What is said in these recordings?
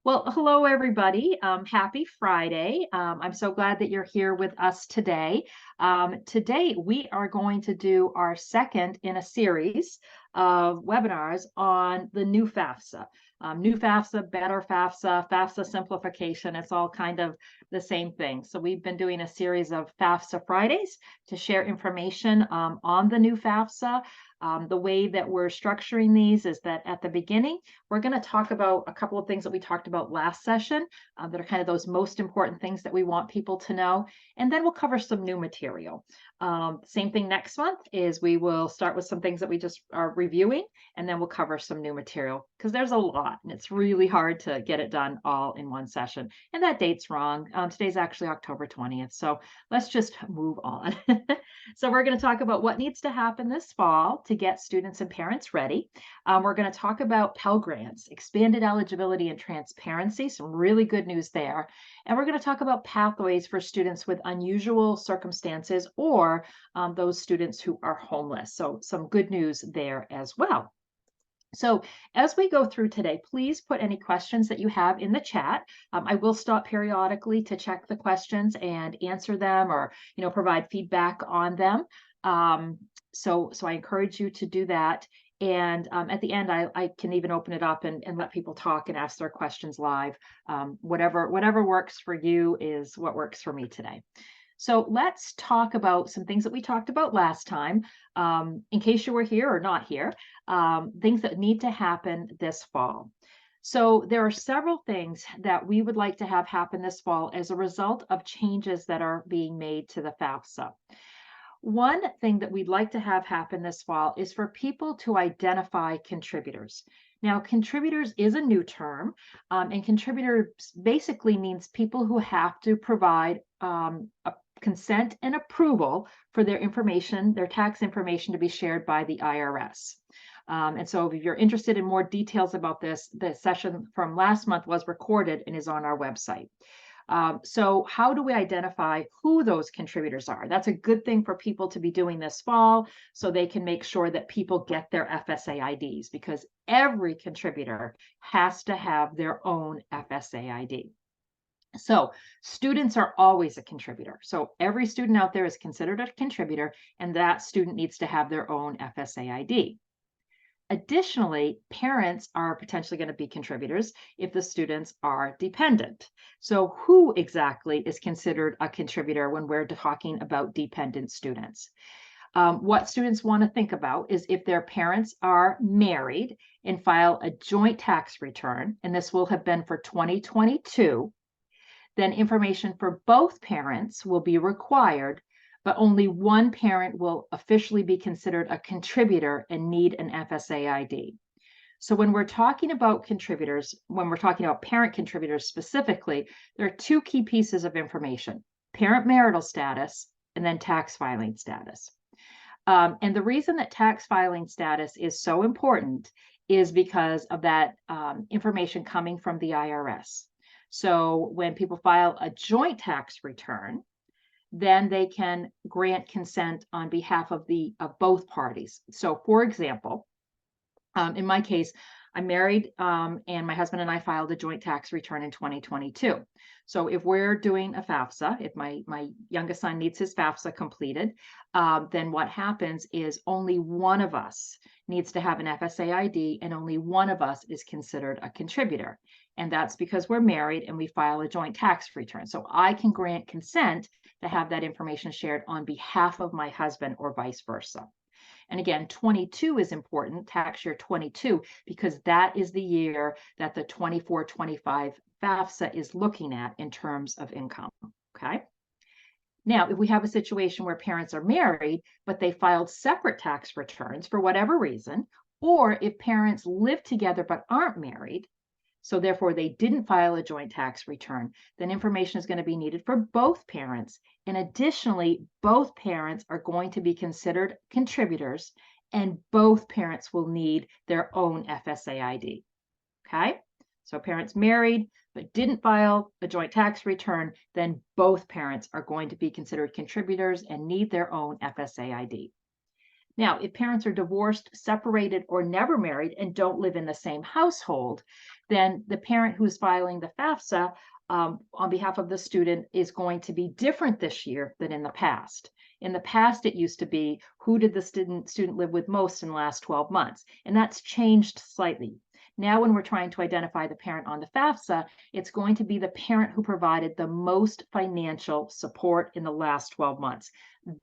Well, hello, everybody. Happy Friday. I'm so glad that you're here with us today. Today, we are going to do our second in a series of webinars on the new FAFSA. New FAFSA, better FAFSA, FAFSA simplification. It's all kind of the same thing. So we've been doing a series of FAFSA Fridays to share information on the new FAFSA. The way that we're structuring these is that at the beginning, we're going to talk about a couple of things that we talked about last session that are kind of those most important things that we want people to know. And then we'll cover some new material. Same thing next month is we will start with some things that we just are reviewing, and then we'll cover some new material because there's a lot and it's really hard to get it done all in one session. And that date's wrong. Today's actually October 20th. So let's just move on. So we're going to talk about what needs to happen this fall to get students and parents ready. We're going to talk about Pell Grants, expanded eligibility and transparency, some really good news there. And we're going to talk about pathways for students with unusual circumstances or those students who are homeless. So some good news there as well. So as we go through today, please put any questions that you have in the chat. I will stop periodically to check the questions and answer them or, provide feedback on them. So I encourage you to do that. And at the end, I can even open it up and let people talk and ask their questions live. Whatever works for you is what works for me today. So let's talk about some things that we talked about last time, in case you were here or not here, things that need to happen this fall. So there are several things that we would like to have happen this fall as a result of changes that are being made to the FAFSA. One thing that we'd like to have happen this fall is for people to identify contributors. Now, contributors is a new term, and contributors basically means people who have to provide a consent and approval for their information, their tax information to be shared by the IRS. And so if you're interested in more details about this, the session from last month was recorded and is on our website. So how do we identify who those contributors are? That's a good thing for people to be doing this fall so they can make sure that people get their FSA IDs because every contributor has to have their own FSA ID. So students are always a contributor. So every student out there is considered a contributor, and that student needs to have their own FSA ID. Additionally, parents are potentially going to be contributors if the students are dependent. So who exactly is considered a contributor when we're talking about dependent students? What students want to think about is if their parents are married and file a joint tax return, and this will have been for 2022, then information for both parents will be required, but only one parent will officially be considered a contributor and need an FSA ID. So when we're talking about contributors, when we're talking about parent contributors specifically, there are two key pieces of information: parent marital status and then tax filing status. And the reason that tax filing status is so important is because of that information coming from the IRS. So when people file a joint tax return, then they can grant consent on behalf of both parties. So for example, in my case, I'm married and my husband and I filed a joint tax return in 2022. So if we're doing a FAFSA, if my youngest son needs his FAFSA completed, then what happens is only one of us needs to have an FSA ID and only one of us is considered a contributor. And that's because we're married and we file a joint tax return. So I can grant consent to have that information shared on behalf of my husband or vice versa. And again, 22 is important, tax year 22, because that is the year that the 24-25 FAFSA is looking at in terms of income, okay? Now, if we have a situation where parents are married, but they filed separate tax returns for whatever reason, or if parents live together but aren't married, so therefore they didn't file a joint tax return, then information is going to be needed for both parents. And additionally, both parents are going to be considered contributors and both parents will need their own FSA ID. Okay, so parents married but didn't file a joint tax return, then both parents are going to be considered contributors and need their own FSA ID. Now, if parents are divorced, separated, or never married and don't live in the same household, then the parent who's filing the FAFSA on behalf of the student is going to be different this year than in the past. In the past, it used to be who did the student live with most in the last 12 months, and that's changed slightly. Now, when we're trying to identify the parent on the FAFSA, it's going to be the parent who provided the most financial support in the last 12 months.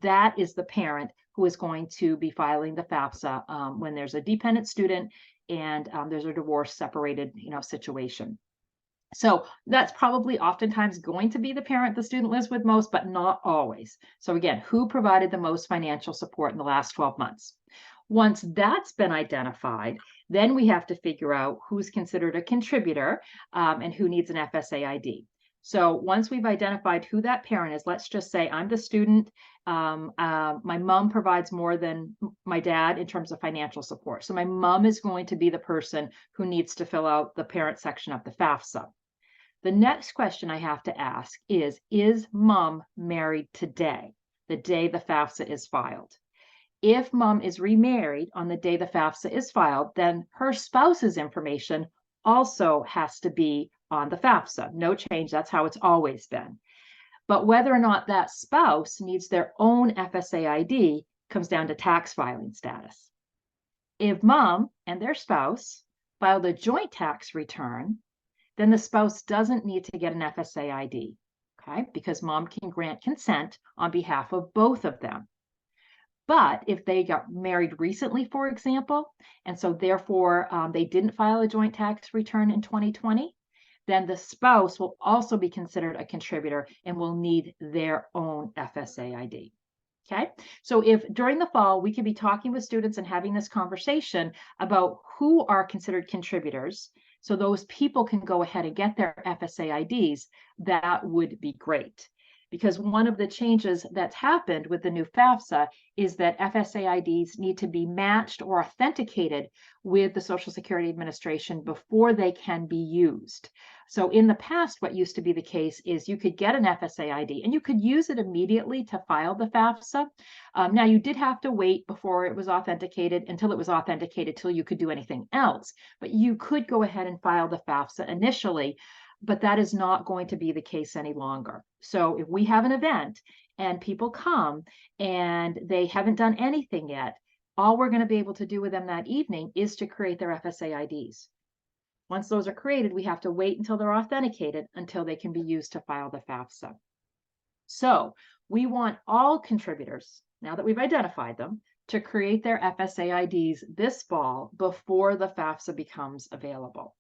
That is the parent who is going to be filing the FAFSA when there's a dependent student and there's a divorce separated, situation. So that's probably oftentimes going to be the parent the student lives with most, but not always. So again, who provided the most financial support in the last 12 months? Once that's been identified, then we have to figure out who's considered a contributor and who needs an FSA ID. So once we've identified who that parent is, let's just say I'm the student. My mom provides more than my dad in terms of financial support. So my mom is going to be the person who needs to fill out the parent section of the FAFSA. The next question I have to ask is mom married today, the day the FAFSA is filed? If mom is remarried on the day the FAFSA is filed, then her spouse's information also has to be on the FAFSA. No change, that's how it's always been. But whether or not that spouse needs their own FSA ID comes down to tax filing status. If mom and their spouse filed a joint tax return, then the spouse doesn't need to get an FSA ID, okay? Because mom can grant consent on behalf of both of them. But if they got married recently, for example, and so therefore they didn't file a joint tax return in 2020, then the spouse will also be considered a contributor and will need their own FSA ID. Okay, so if during the fall we can be talking with students and having this conversation about who are considered contributors, so those people can go ahead and get their FSA IDs, that would be great. Because one of the changes that's happened with the new FAFSA is that FSA IDs need to be matched or authenticated with the Social Security Administration before they can be used. So in the past, what used to be the case is you could get an FSA ID and you could use it immediately to file the FAFSA. Now, you did have to wait before it was authenticated until it was authenticated till you could do anything else. But you could go ahead and file the FAFSA initially, but that is not going to be the case any longer. So if we have an event and people come and they haven't done anything yet, all we're going to be able to do with them that evening is to create their FSA IDs. Once those are created, we have to wait until they're authenticated until they can be used to file the FAFSA. So we want all contributors, now that we've identified them, to create their FSA IDs this fall before the FAFSA becomes available.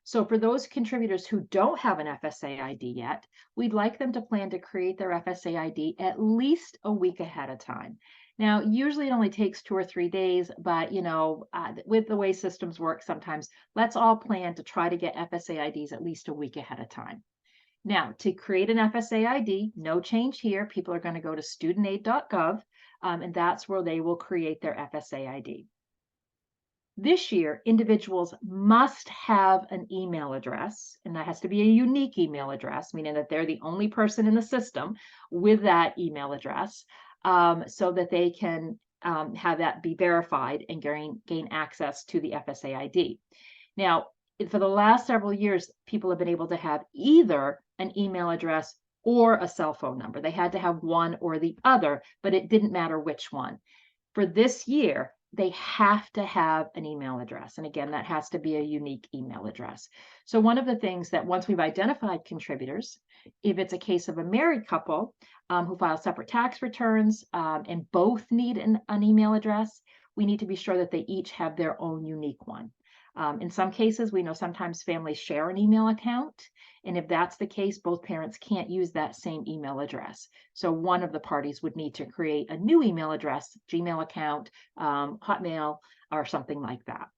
So for those contributors who don't have an FSA ID yet, we'd like them to plan to create their FSA ID at least a week ahead of time. Now, usually it only takes 2 or 3 days, but with the way systems work, sometimes let's all plan to try to get FSA IDs at least a week ahead of time. Now, to create an FSA ID, no change here. People are going to go to studentaid.gov, and that's where they will create their FSA ID. This year, individuals must have an email address, and that has to be a unique email address, meaning that they're the only person in the system with that email address, so that they can have that be verified and gain access to the FSA ID. Now, for the last several years, people have been able to have either an email address or a cell phone number. They had to have one or the other, but it didn't matter which one. For this year, they have to have an email address. And again, that has to be a unique email address. So one of the things that once we've identified contributors, if it's a case of a married couple who file separate tax returns and both need an email address, we need to be sure that they each have their own unique one. In some cases, we know sometimes families share an email account. And if that's the case, both parents can't use that same email address. So one of the parties would need to create a new email address, Gmail account, Hotmail, or something like that.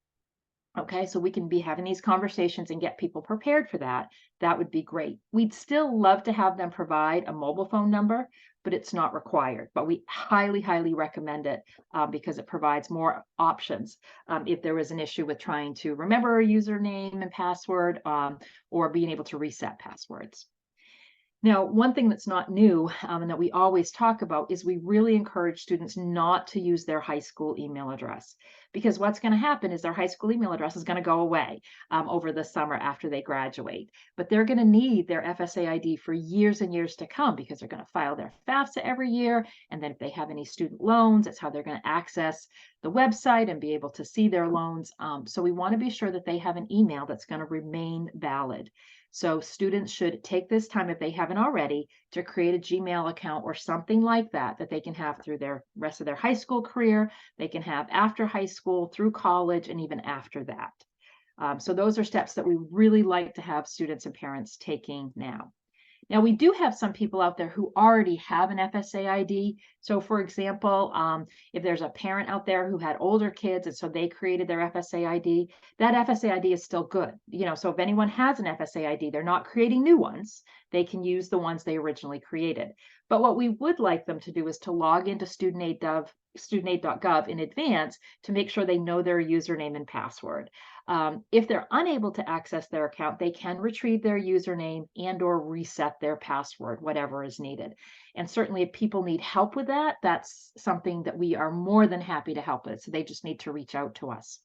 Okay, so we can be having these conversations and get people prepared for that. That would be great. We'd still love to have them provide a mobile phone number, but it's not required. But we highly, highly recommend it because it provides more options if there was an issue with trying to remember a username and password or being able to reset passwords. Now, one thing that's not new and that we always talk about is we really encourage students not to use their high school email address, because what's going to happen is their high school email address is going to go away over the summer after they graduate. But they're going to need their FSA ID for years and years to come, because they're going to file their FAFSA every year. And then if they have any student loans, that's how they're going to access the website and be able to see their loans. So we want to be sure that they have an email that's going to remain valid. So students should take this time, if they haven't already, to create a Gmail account or something like that that they can have through their rest of their high school career. They can have after high school, through college, and even after that. So those are steps that we really like to have students and parents taking now. Now, we do have some people out there who already have an FSA ID. So for example, if there's a parent out there who had older kids and so they created their FSA ID, that FSA ID is still good. So if anyone has an FSA ID, they're not creating new ones. They can use the ones they originally created. But what we would like them to do is to log into studentaid.gov in advance to make sure they know their username and password. If they're unable to access their account, they can retrieve their username and or reset their password, whatever is needed. And certainly if people need help with that, that's something that we are more than happy to help with. So they just need to reach out to us.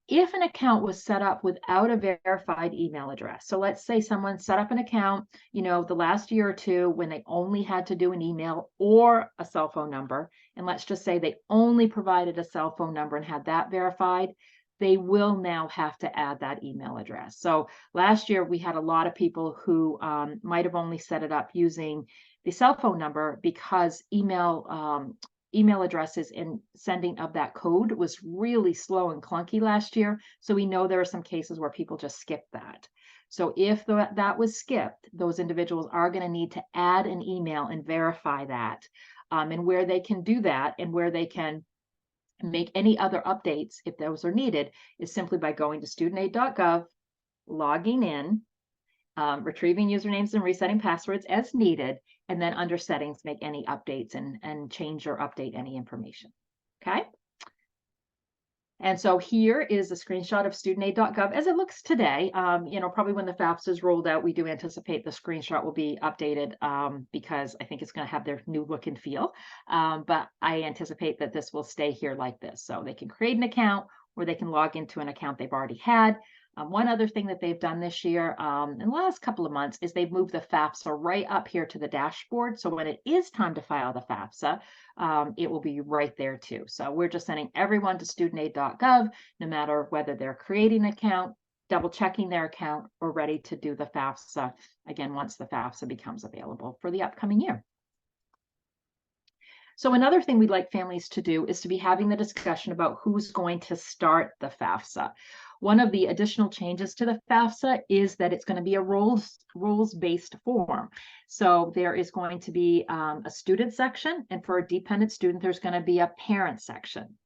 If an account was set up without a verified email address, so let's say someone set up an account, the last year or two when they only had to do an email or a cell phone number, and let's just say they only provided a cell phone number and had that verified, they will now have to add that email address. So last year we had a lot of people who might have only set it up using the cell phone number because email addresses and sending of that code was really slow and clunky last year. So we know there are some cases where people just skip that. So if that was skipped, those individuals are going to need to add an email and verify that. And where they can do that and where they can make any other updates, if those are needed, is simply by going to studentaid.gov, logging in, retrieving usernames and resetting passwords as needed, and then under settings, make any updates and change or update any information. Okay. And so here is a screenshot of studentaid.gov as it looks today. Probably when the FAFSA is rolled out, we do anticipate the screenshot will be updated because I think it's going to have their new look and feel. But I anticipate that this will stay here like this. So they can create an account or they can log into an account they've already had. One other thing that they've done this year in the last couple of months is they've moved the FAFSA right up here to the dashboard. So when it is time to file the FAFSA, it will be right there too. So we're just sending everyone to studentaid.gov, no matter whether they're creating an account, double checking their account, or ready to do the FAFSA again once the FAFSA becomes available for the upcoming year. So another thing we'd like families to do is to be having the discussion about who's going to start the FAFSA. One of the additional changes to the FAFSA is that it's going to be a rules-based form. So there is going to be a student section, and for a dependent student, there's going to be a parent section.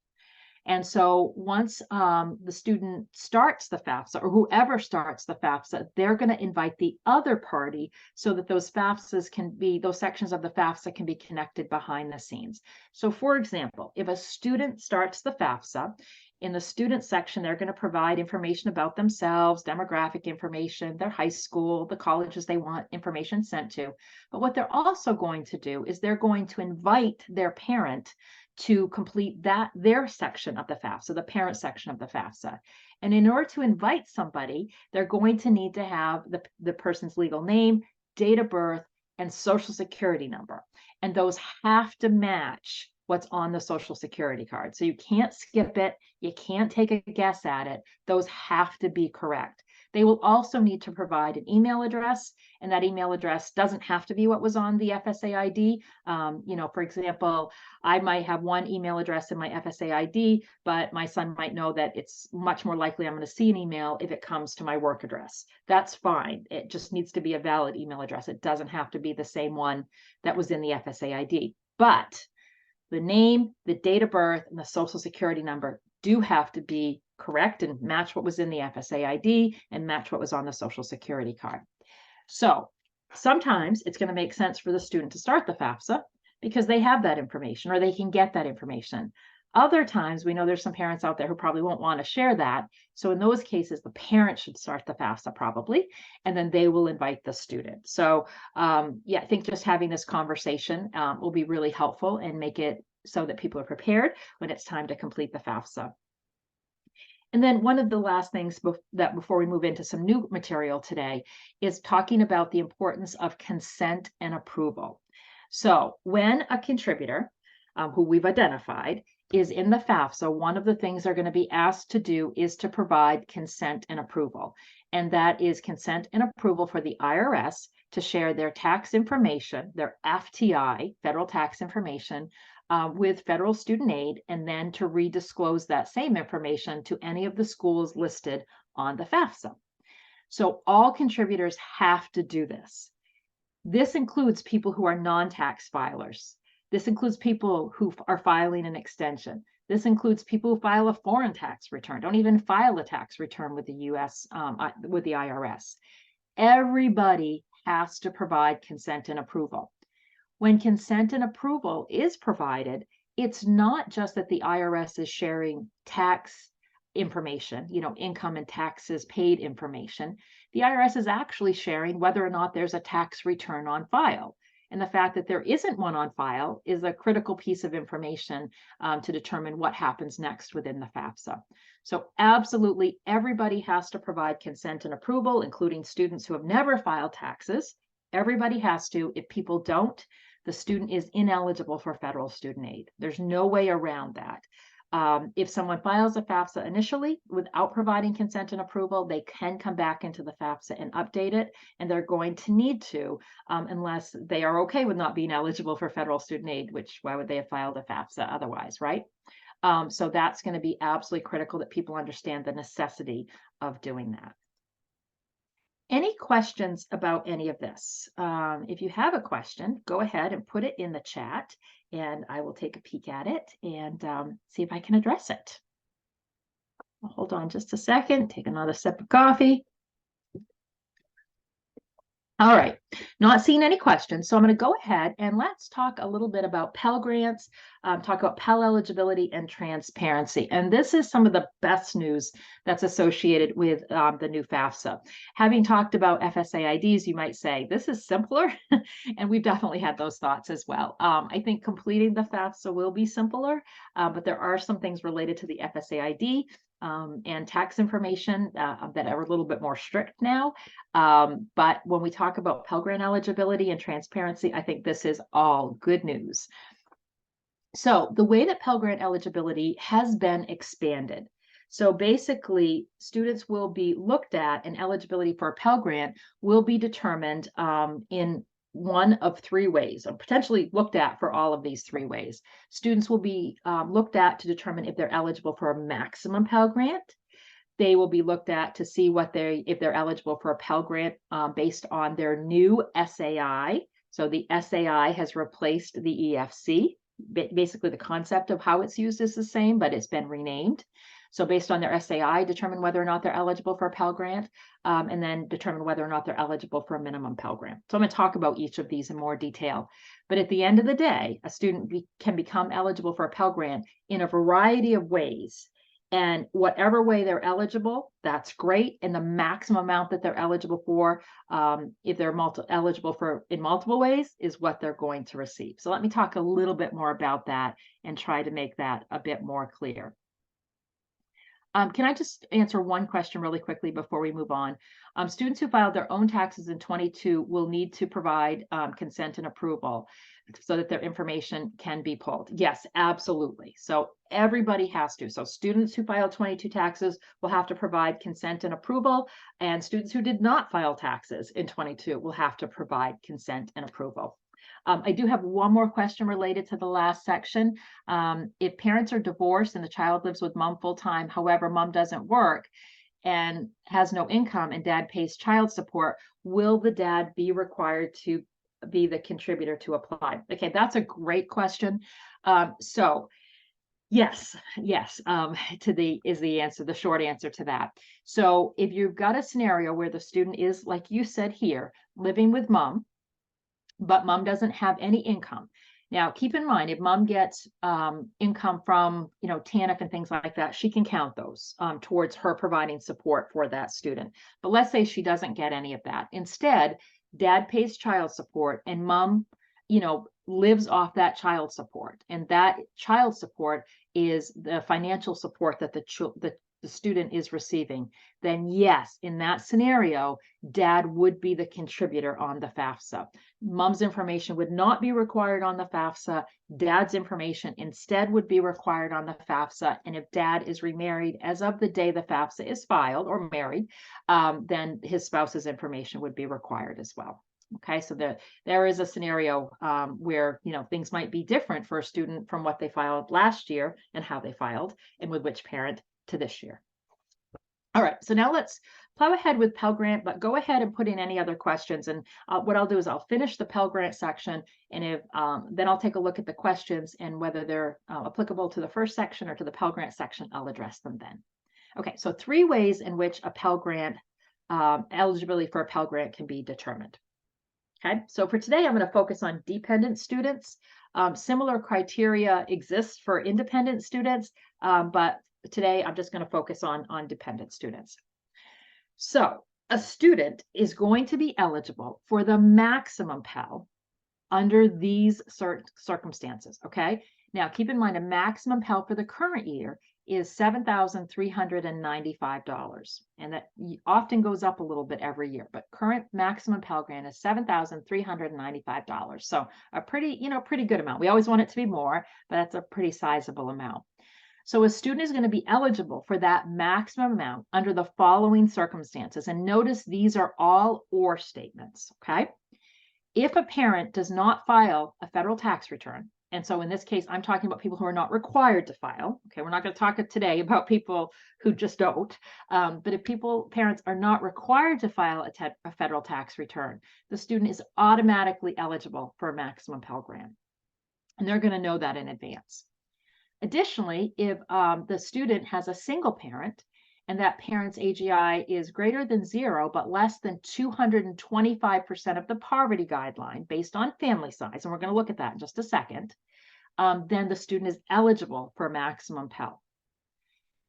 And so once the student starts the FAFSA, or whoever starts the FAFSA, they're going to invite the other party so that those sections of the FAFSA can be connected behind the scenes. So for example, if a student starts the FAFSA, in the student section, they're going to provide information about themselves, demographic information, their high school, the colleges they want information sent to. But what they're also going to do is they're going to invite their parent to complete their section of the FAFSA, the parent section of the FAFSA. And in order to invite somebody, they're going to need to have the person's legal name, date of birth, and social security number. And those have to match what's on the social security card. So you can't skip it. You can't take a guess at it. Those have to be correct. They will also need to provide an email address, and that email address doesn't have to be what was on the FSA ID. For example, I might have one email address in my FSA ID, but my son might know that it's much more likely I'm going to see an email if it comes to my work address. That's fine. It just needs to be a valid email address. It doesn't have to be the same one that was in the FSA ID. But the name, the date of birth, and the social security number do have to be correct and match what was in the FSA ID and match what was on the social security card. So sometimes it's going to make sense for the student to start the FAFSA because they have that information or they can get that information. Other times, we know there's some parents out there who probably won't want to share that. So in those cases, the parent should start the FAFSA probably, and then they will invite the student. So yeah, I think just having this conversation will be really helpful and make it so that people are prepared when it's time to complete the FAFSA. And then one of the last things before we move into some new material today is talking about the importance of consent and approval. So when a contributor who we've identified is in the FAFSA, one of the things they're going to be asked to do is to provide consent and approval. And that is consent and approval for the IRS to share their tax information, their FTI, federal tax information, with federal student aid, and then to redisclose that same information to any of the schools listed on the FAFSA. So all contributors have to do this. This includes people who are non-tax filers. This includes people who are filing an extension. This includes people who file a foreign tax return, don't even file a tax return with the US, with the IRS. Everybody has to provide consent and approval. When consent and approval is provided, it's not just that the IRS is sharing tax information, income and taxes paid information. The IRS is actually sharing whether or not there's a tax return on file. And the fact that there isn't one on file is a critical piece of information to determine what happens next within the FAFSA. So absolutely everybody has to provide consent and approval, including students who have never filed taxes. Everybody has to. If people don't, the student is ineligible for federal student aid. There's no way around that. If someone files a FAFSA initially without providing consent and approval, they can come back into the FAFSA and update it, and they're going to need to, unless they are okay with not being eligible for federal student aid, which why would they have filed a FAFSA otherwise, right? So that's going to be absolutely critical that people understand the necessity of doing that. Any questions about any of this? If you have a question, go ahead and put it in the chat, and I will take a peek at it and see if I can address it. Hold on just a second, take another sip of coffee. All right, not seeing any questions, so I'm going to go ahead and let's talk a little bit about Pell Grants, talk about Pell eligibility and transparency. And this is some of the best news that's associated with the new FAFSA. Having talked about FSA IDs, you might say, this is simpler, and we've definitely had those thoughts as well. I think completing the FAFSA will be simpler, but there are some things related to the FSA ID and tax information that are a little bit more strict now. But when we talk about Pell Grant eligibility and transparency, I think this is all good news. So the way that Pell Grant eligibility has been expanded. So basically, students will be looked at, and eligibility for a Pell Grant will be determined in one of three ways, or potentially looked at for all of these three ways. Students will be looked at to determine if they're eligible for a maximum Pell Grant. They will be looked at to see if they're eligible for a Pell Grant based on their new SAI. So the SAI has replaced the EFC. Basically, the concept of how it's used is the same, but it's been renamed. So based on their SAI, determine whether or not they're eligible for a Pell Grant, and then determine whether or not they're eligible for a minimum Pell Grant. So I'm going to talk about each of these in more detail. But at the end of the day, a student can become eligible for a Pell Grant in a variety of ways. And whatever way they're eligible, that's great. And the maximum amount that they're eligible for, if they're eligible for in multiple ways, is what they're going to receive. So let me talk a little bit more about that and try to make that a bit more clear. Can I just answer one question really quickly before we move on? Students who filed their own taxes in 22 will need to provide consent and approval so that their information can be pulled. Yes, absolutely. So everybody has to. So students who filed 22 taxes will have to provide consent and approval, and students who did not file taxes in 22 will have to provide consent and approval. I do have one more question related to the last section. If parents are divorced and the child lives with mom full-time, however, mom doesn't work and has no income and dad pays child support, will the dad be required to be the contributor to apply? Okay, that's a great question. So yes, is the answer, the short answer to that. So if you've got a scenario where the student is, like you said here, living with mom, but mom doesn't have any income, Now, keep in mind, if mom gets income from, TANF and things like that, she can count those towards her providing support for that student. But let's say she doesn't get any of that. Instead, dad pays child support and mom, lives off that child support. And that child support is the financial support that the student is receiving. Then yes, in that scenario, dad would be the contributor on the FAFSA. Mom's information would not be required on the FAFSA. Dad's information instead would be required on the FAFSA. And if dad is remarried as of the day the FAFSA is filed or married, then his spouse's information would be required as well. Okay, so there is a scenario where things might be different for a student from what they filed last year and how they filed, and with which parent to this year. All right, so now let's plow ahead with Pell Grant, but go ahead and put in any other questions. And what I'll do is I'll finish the Pell Grant section, and if then I'll take a look at the questions and whether they're applicable to the first section or to the Pell Grant section. I'll address them then. Okay, so 3 ways in which a Pell Grant eligibility for a Pell Grant can be determined. Okay, so for today, I'm going to focus on dependent students. Similar criteria exists for independent students, but today I'm just going to focus on dependent students. So a student is going to be eligible for the maximum Pell under these circumstances. Okay, now keep in mind a maximum Pell for the current year is $7,395, and that often goes up a little bit every year, but current maximum Pell Grant is $7,395. So a pretty good amount. We always want it to be more, but that's a pretty sizable amount. So a student is going to be eligible for that maximum amount under the following circumstances. And notice these are all or statements, okay? If a parent does not file a federal tax return, and so in this case, I'm talking about people who are not required to file. Okay, we're not going to talk today about people who just don't. But if parents are not required to file a federal tax return, the student is automatically eligible for a maximum Pell Grant. And they're going to know that in advance. Additionally, if the student has a single parent and that parent's AGI is greater than 0, but less than 225% of the poverty guideline based on family size, and we're going to look at that in just a second, then the student is eligible for maximum Pell.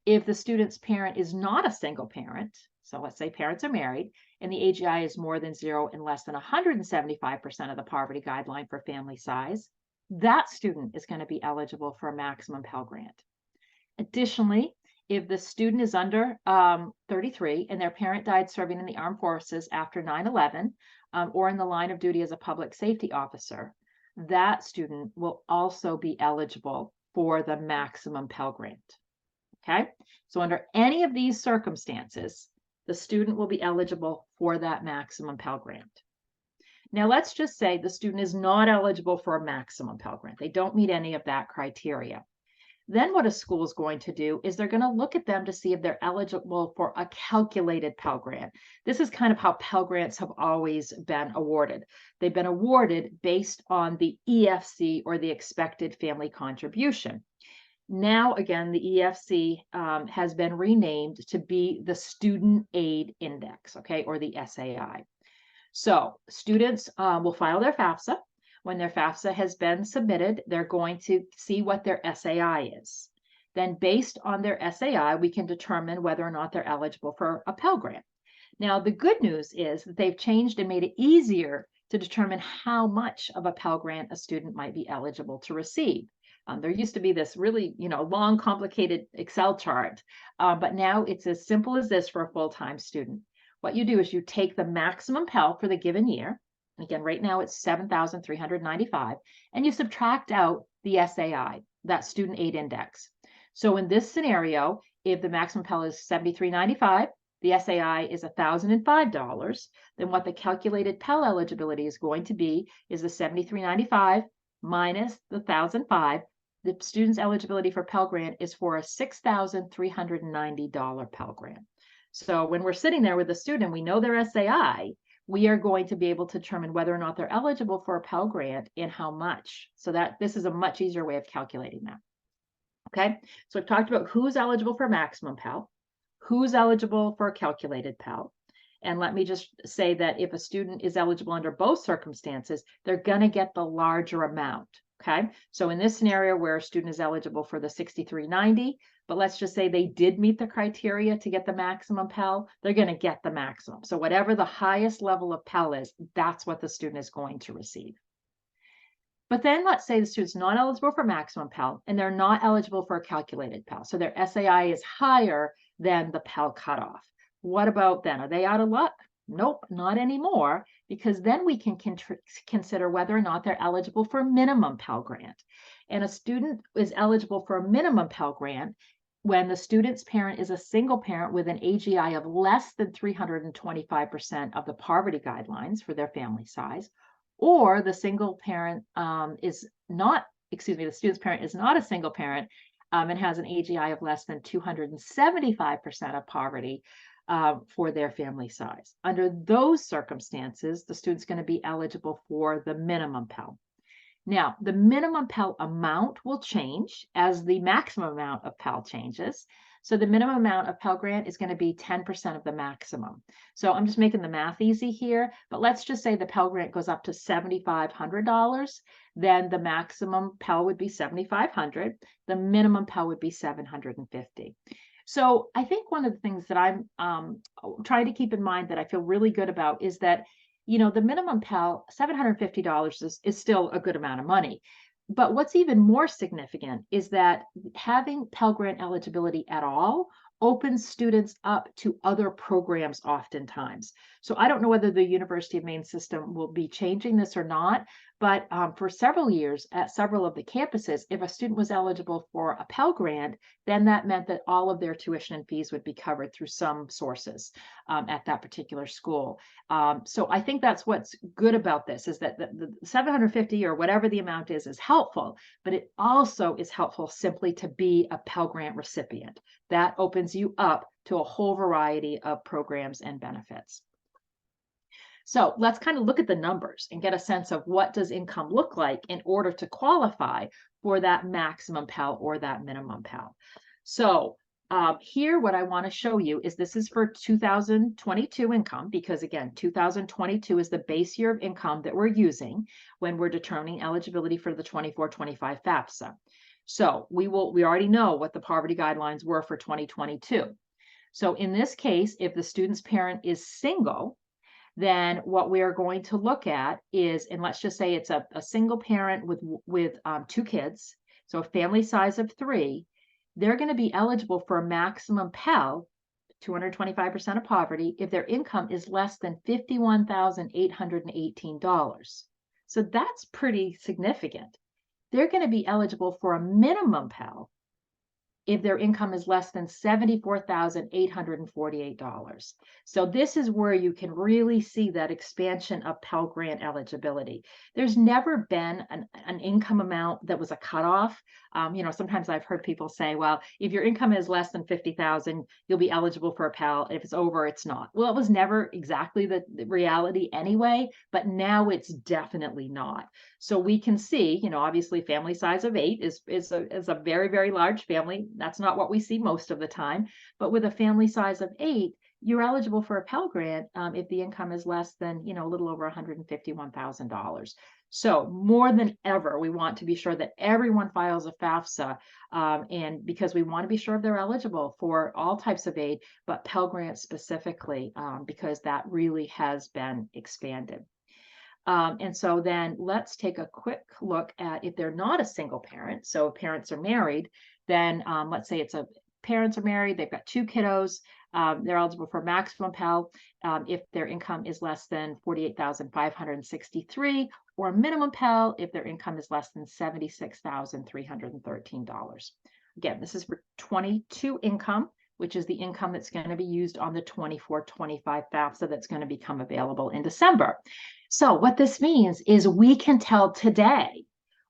If the student's parent is not a single parent, so let's say parents are married, and the AGI is more than 0 and less than 175% of the poverty guideline for family size, that student is going to be eligible for a maximum Pell Grant. Additionally, if the student is under 33 and their parent died serving in the armed forces after 9/11 or in the line of duty as a public safety officer, that student will also be eligible for the maximum Pell Grant. Okay, so under any of these circumstances, the student will be eligible for that maximum Pell Grant. Now, let's just say the student is not eligible for a maximum Pell Grant. They don't meet any of that criteria. Then what a school is going to do is they're going to look at them to see if they're eligible for a calculated Pell Grant. This is kind of how Pell Grants have always been awarded. They've been awarded based on the EFC, or the expected family contribution. Now, again, the EFC has been renamed to be the Student Aid Index, okay, or the SAI. So students will file their FAFSA. When their FAFSA has been submitted, they're going to see what their SAI is. Then based on their SAI, we can determine whether or not they're eligible for a Pell Grant. Now, the good news is that they've changed and made it easier to determine how much of a Pell Grant a student might be eligible to receive. There used to be this really, long, complicated Excel chart, but now it's as simple as this for a full-time student. What you do is you take the maximum Pell for the given year. Again, right now it's $7,395, and you subtract out the SAI, that Student Aid Index. So in this scenario, if the maximum Pell is $7,395, the SAI is $1,005, then what the calculated Pell eligibility is going to be is the $7,395 minus the $1,005. The student's eligibility for Pell Grant is for a $6,390 Pell Grant. So when we're sitting there with a student, we know their SAI, we are going to be able to determine whether or not they're eligible for a Pell Grant and how much. So this is a much easier way of calculating that. Okay, so we've talked about who's eligible for maximum Pell, who's eligible for a calculated Pell. And let me just say that if a student is eligible under both circumstances, they're going to get the larger amount. Okay, so in this scenario where a student is eligible for the 6390, but let's just say they did meet the criteria to get the maximum Pell, they're going to get the maximum. So whatever the highest level of Pell is, that's what the student is going to receive. But then let's say the student's not eligible for maximum Pell and they're not eligible for a calculated Pell. So their SAI is higher than the Pell cutoff. What about then? Are they out of luck? Nope, not anymore, because then we can consider whether or not they're eligible for minimum Pell Grant. And a student is eligible for a minimum Pell Grant when the student's parent is a single parent with an AGI of less than 325% of the poverty guidelines for their family size, or the single parent is not, the student's parent is not a single parent and has an AGI of less than 275% of poverty for their family size. Under those circumstances, the student's going to be eligible for the minimum Pell. Now, the minimum Pell amount will change as the maximum amount of Pell changes. So the minimum amount of Pell Grant is going to be 10% of the maximum. So I'm just making the math easy here, but let's just say the Pell Grant goes up to $7,500, then the maximum Pell would be $7,500, the minimum Pell would be $750. So I think one of the things that I'm trying to keep in mind that I feel really good about is that, the minimum Pell, $750 is still a good amount of money. But what's even more significant is that having Pell Grant eligibility at all opens students up to other programs oftentimes. So I don't know whether the University of Maine system will be changing this or not, but for several years at several of the campuses, if a student was eligible for a Pell Grant, then that meant that all of their tuition and fees would be covered through some sources at that particular school. So I think that's what's good about this is that the 750 or whatever the amount is helpful, but it also is helpful simply to be a Pell Grant recipient. That opens you up to a whole variety of programs and benefits. So let's kind of look at the numbers and get a sense of what does income look like in order to qualify for that maximum Pell or that minimum Pell. So here, what I want to show you is this is for 2022 income, because again, 2022 is the base year of income that we're using when we're determining eligibility for the 24-25 FAFSA. So we already know what the poverty guidelines were for 2022. So in this case, if the student's parent is single, then what we are going to look at is, and let's just say it's a single parent with 2 kids, so a family size of 3, they're going to be eligible for a maximum Pell, 225% of poverty, if their income is less than $51,818. So that's pretty significant. They're going to be eligible for a minimum Pell if their income is less than $74,848. So this is where you can really see that expansion of Pell Grant eligibility. There's never been an income amount that was a cutoff. Sometimes I've heard people say, well, if your income is less than 50,000, you'll be eligible for a Pell. If it's over, it's not. Well, it was never exactly the reality anyway, but now it's definitely not. So we can see, obviously family size of 8 is a very, very large family. That's not what we see most of the time. But with a family size of 8, you're eligible for a Pell Grant if the income is less than, a little over $151,000. So more than ever, we want to be sure that everyone files a FAFSA, and because we want to be sure they're eligible for all types of aid, but Pell Grant specifically, because that really has been expanded. And so then let's take a quick look at if they're not a single parent. So if parents are married, then let's say parents are married, they've got 2 kiddos, they're eligible for maximum Pell if their income is less than $48,563, or minimum Pell if their income is less than $76,313. Again, this is for 22 income, which is the income that's going to be used on the 24-25 FAFSA that's going to become available in December. So what this means is we can tell today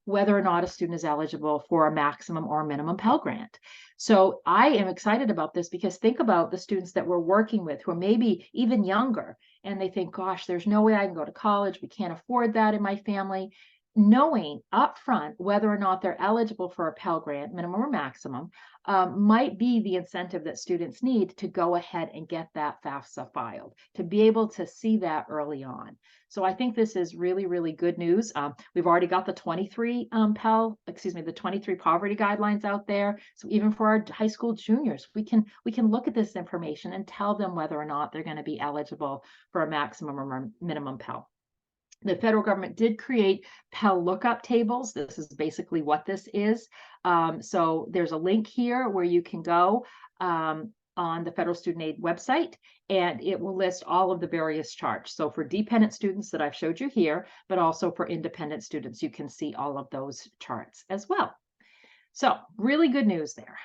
whether or not a student is eligible for a maximum or minimum Pell Grant. So I am excited about this because think about the students that we're working with who are maybe even younger, and they think, gosh, there's no way I can go to college. We can't afford that in my family. knowing upfront whether or not they're eligible for a Pell Grant, minimum or maximum, might be the incentive that students need to go ahead and get that FAFSA filed, to be able to see that early on. So I think this is really, really good news. We've already got the 23 the 23 poverty guidelines out there. So even for our high school juniors, we can look at this information and tell them whether or not they're going to be eligible for a maximum or minimum Pell. The federal government did create Pell lookup tables. This is basically what this is. So there's a link here where you can go on the federal student aid website, and it will list all of the various charts. So for dependent students that I've showed you here, but also for independent students, you can see all of those charts as well. So really good news there.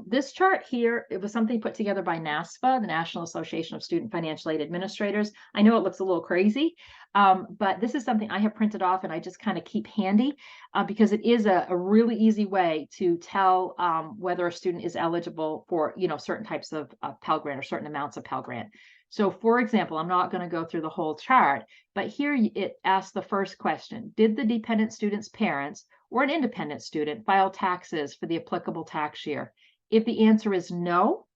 This chart here, it was something put together by NASFA, the National Association of Student Financial Aid Administrators. I know it looks a little crazy, but this is something I have printed off and I just kind of keep handy because it is a really easy way to tell whether a student is eligible for, certain types of Pell Grant or certain amounts of Pell Grant. So for example, I'm not going to go through the whole chart, but here it asks the first question: did the dependent student's parents or an independent student file taxes for the applicable tax year? If the answer is no,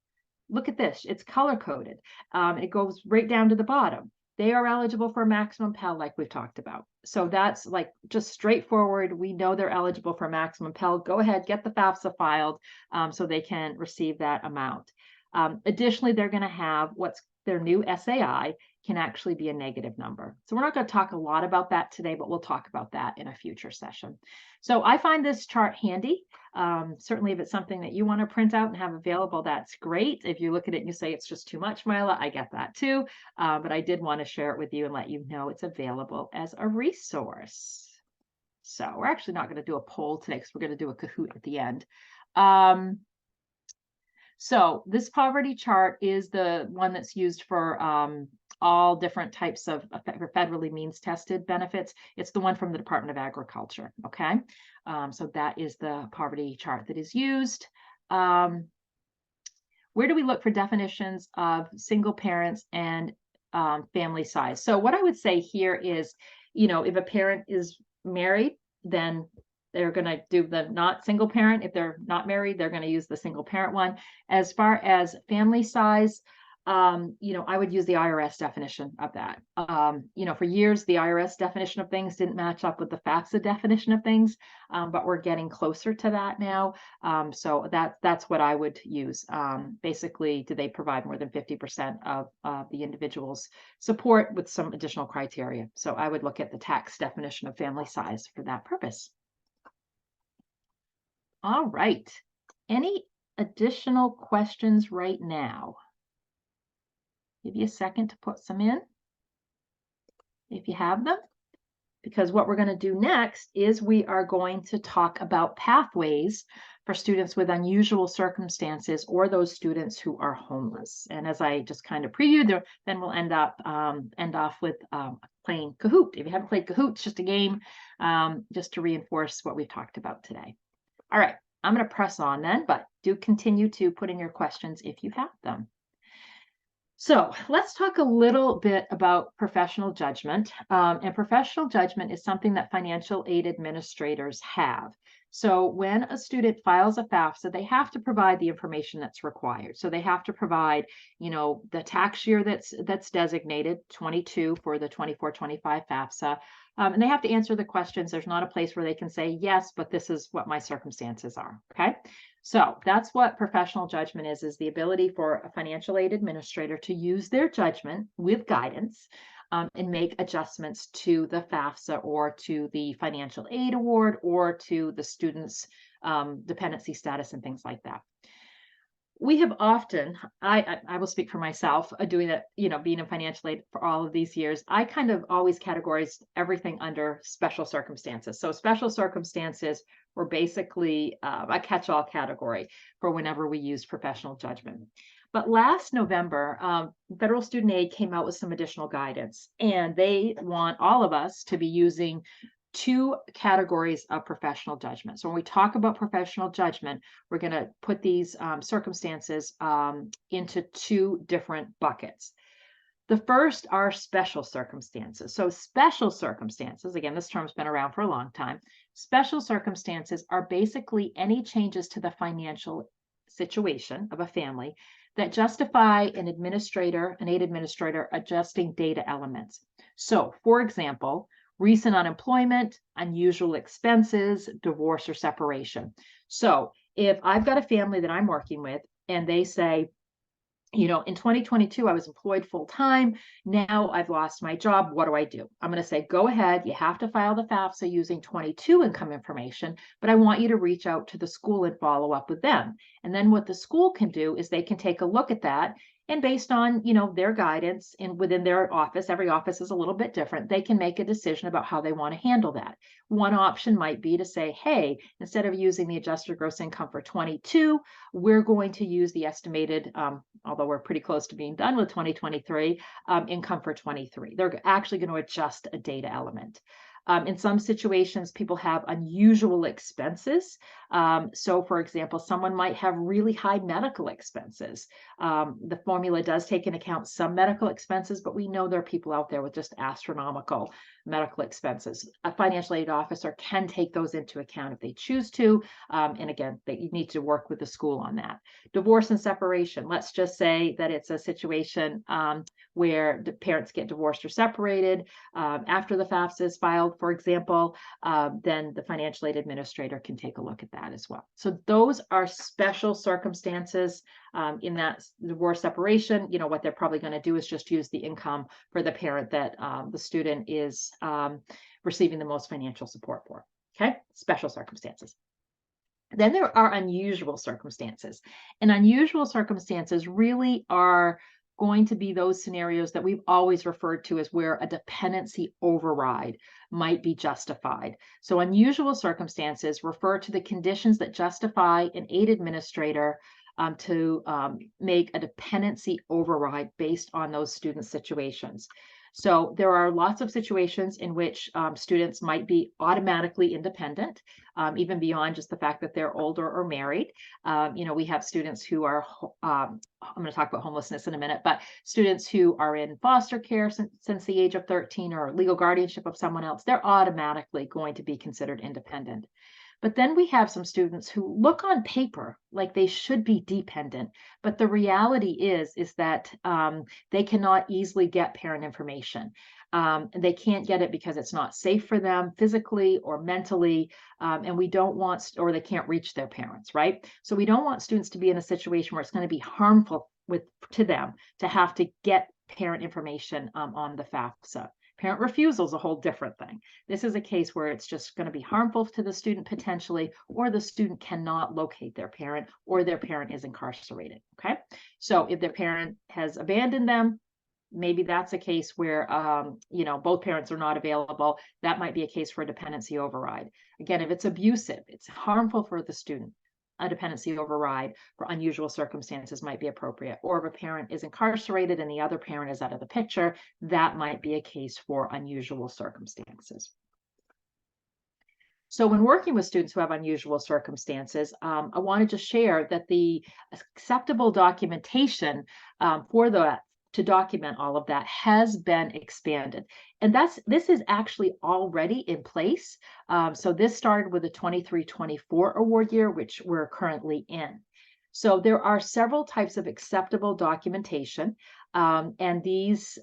look at this, it's color coded. It goes right down to the bottom. They are eligible for a maximum Pell like we've talked about. So that's like just straightforward. We know they're eligible for a maximum Pell. Go ahead, get the FAFSA filed so they can receive that amount. Additionally, they're going to have what's their new SAI can actually be a negative number. So we're not going to talk a lot about that today, but we'll talk about that in a future session. So I find this chart handy. Certainly if it's something that you want to print out and have available, that's great. If you look at it and you say it's just too much, Mila, I get that too. But I did want to share it with you and let you know it's available as a resource. So we're actually not going to do a poll today because we're going to do a Kahoot at the end. So this poverty chart is the one that's used for all different types of federally means tested benefits. It's the one from the Department of Agriculture. Okay. So that is the poverty chart that is used. Where do we look for definitions of single parents and family size? So what I would say here is, if a parent is married, then they're going to do the not single parent. If they're not married, they're going to use the single parent one. As far as family size, I would use the IRS definition of that. For years, the IRS definition of things didn't match up with the FAFSA definition of things, but we're getting closer to that now. So that's what I would use. Basically, do they provide more than 50% of the individual's support with some additional criteria? So I would look at the tax definition of family size for that purpose. All right. Any additional questions right now? Give you a second to put some in if you have them, because what we're going to do next is we are going to talk about pathways for students with unusual circumstances or those students who are homeless. And as I just kind of previewed, then we'll end off with playing Kahoot. If you haven't played Kahoot, it's just a game just to reinforce what we've talked about today. All right, I'm going to press on then, but do continue to put in your questions if you have them. So let's talk a little bit about professional judgment. And professional judgment is something that financial aid administrators have. So when a student files a FAFSA, they have to provide the information that's required. So they have to provide, the tax year that's designated, 22 for the 24-25 FAFSA. And they have to answer the questions. There's not a place where they can say, yes, but this is what my circumstances are. Okay. So that's what professional judgment is the ability for a financial aid administrator to use their judgment with guidance and make adjustments to the FAFSA or to the financial aid award or to the student's dependency status and things like that. We have often, I will speak for myself, doing that, being in financial aid for all of these years, I kind of always categorized everything under special circumstances. So special circumstances were basically a catch-all category for whenever we use professional judgment. But last November, Federal Student Aid came out with some additional guidance, and they want all of us to be using two categories of professional judgment. So when we talk about professional judgment, we're going to put these circumstances into two different buckets. The first are special circumstances. So special circumstances, again, this term's been around for a long time. Special circumstances are basically any changes to the financial situation of a family that justify an aid administrator adjusting data elements. So, for example, recent unemployment, unusual expenses, divorce or separation. So if I've got a family that I'm working with and they say, in 2022, I was employed full time. Now I've lost my job. What do I do? I'm going to say, go ahead. You have to file the FAFSA using 22 income information, but I want you to reach out to the school and follow up with them. And then what the school can do is they can take a look at that. And based on, their guidance and within their office, every office is a little bit different, they can make a decision about how they want to handle that. One option might be to say, hey, instead of using the adjusted gross income for 22, we're going to use the estimated, although we're pretty close to being done with 2023, income for 23. They're actually going to adjust a data element. In some situations, people have unusual expenses. So, for example, someone might have really high medical expenses. The formula does take into account some medical expenses, but we know there are people out there with just astronomical medical expenses. A financial aid officer can take those into account if they choose to. And again, you need to work with the school on that. Divorce and separation. Let's just say that it's a situation where the parents get divorced or separated after the FAFSA is filed, for example, then the financial aid administrator can take a look at that as well. So those are special circumstances in that divorce separation. What they're probably going to do is just use the income for the parent that the student is receiving the most financial support for. Okay, special circumstances. Then there are unusual circumstances, and unusual circumstances really are going to be those scenarios that we've always referred to as where a dependency override might be justified. So unusual circumstances refer to the conditions that justify an aid administrator to make a dependency override based on those student situations. So there are lots of situations in which students might be automatically independent, even beyond just the fact that they're older or married. We have students who are, I'm going to talk about homelessness in a minute, but students who are in foster care since the age of 13 or legal guardianship of someone else, they're automatically going to be considered independent. But then we have some students who look on paper like they should be dependent, but the reality is that they cannot easily get parent information. They can't get it because it's not safe for them physically or mentally, and we don't want, or they can't reach their parents, right? So we don't want students to be in a situation where it's going to be harmful to them to have to get parent information on the FAFSA. Parent refusal is a whole different thing. This is a case where it's just going to be harmful to the student potentially, or the student cannot locate their parent, or their parent is incarcerated. Okay, so if their parent has abandoned them, maybe that's a case where both parents are not available. That might be a case for a dependency override. Again, if it's abusive, it's harmful for the student, a dependency override for unusual circumstances might be appropriate. Or if a parent is incarcerated and the other parent is out of the picture, that might be a case for unusual circumstances. So when working with students who have unusual circumstances, I wanted to share that the acceptable documentation to document all of that has been expanded. And this is actually already in place. So this started with the 23-24 award year, which we're currently in. So there are several types of acceptable documentation, and these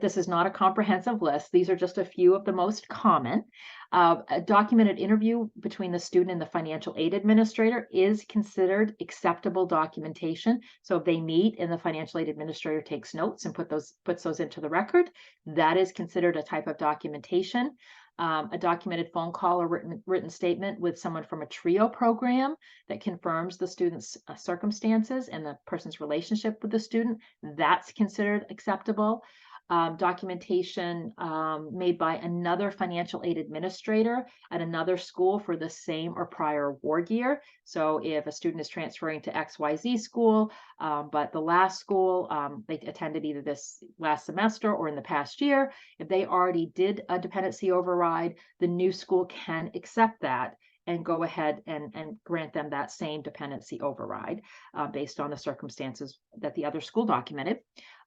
this is not a comprehensive list. These are just a few of the most common. A documented interview between the student and the financial aid administrator is considered acceptable documentation. So if they meet and the financial aid administrator takes notes and puts those into the record, that is considered a type of documentation. A documented phone call or written statement with someone from a TRIO program that confirms the student's circumstances and the person's relationship with the student, that's considered acceptable. Documentation made by another financial aid administrator at another school for the same or prior award year. So if a student is transferring to XYZ school, but the last school they attended either this last semester or in the past year, if they already did a dependency override, the new school can accept that and go ahead and grant them that same dependency override based on the circumstances that the other school documented.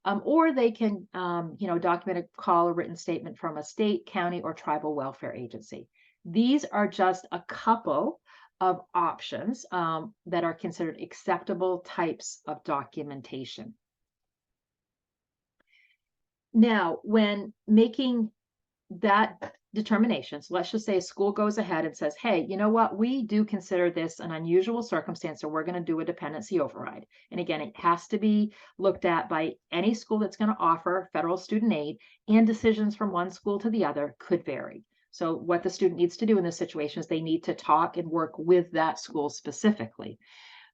or they can, document a call or written statement from a state, county, or tribal welfare agency. These are just a couple of options that are considered acceptable types of documentation. Now, when making that determination, so let's just say a school goes ahead and says, hey, you know what, we do consider this an unusual circumstance, so we're going to do a dependency override. And again, it has to be looked at by any school that's going to offer federal student aid, and decisions from one school to the other could vary. So what the student needs to do in this situation is they need to talk and work with that school specifically.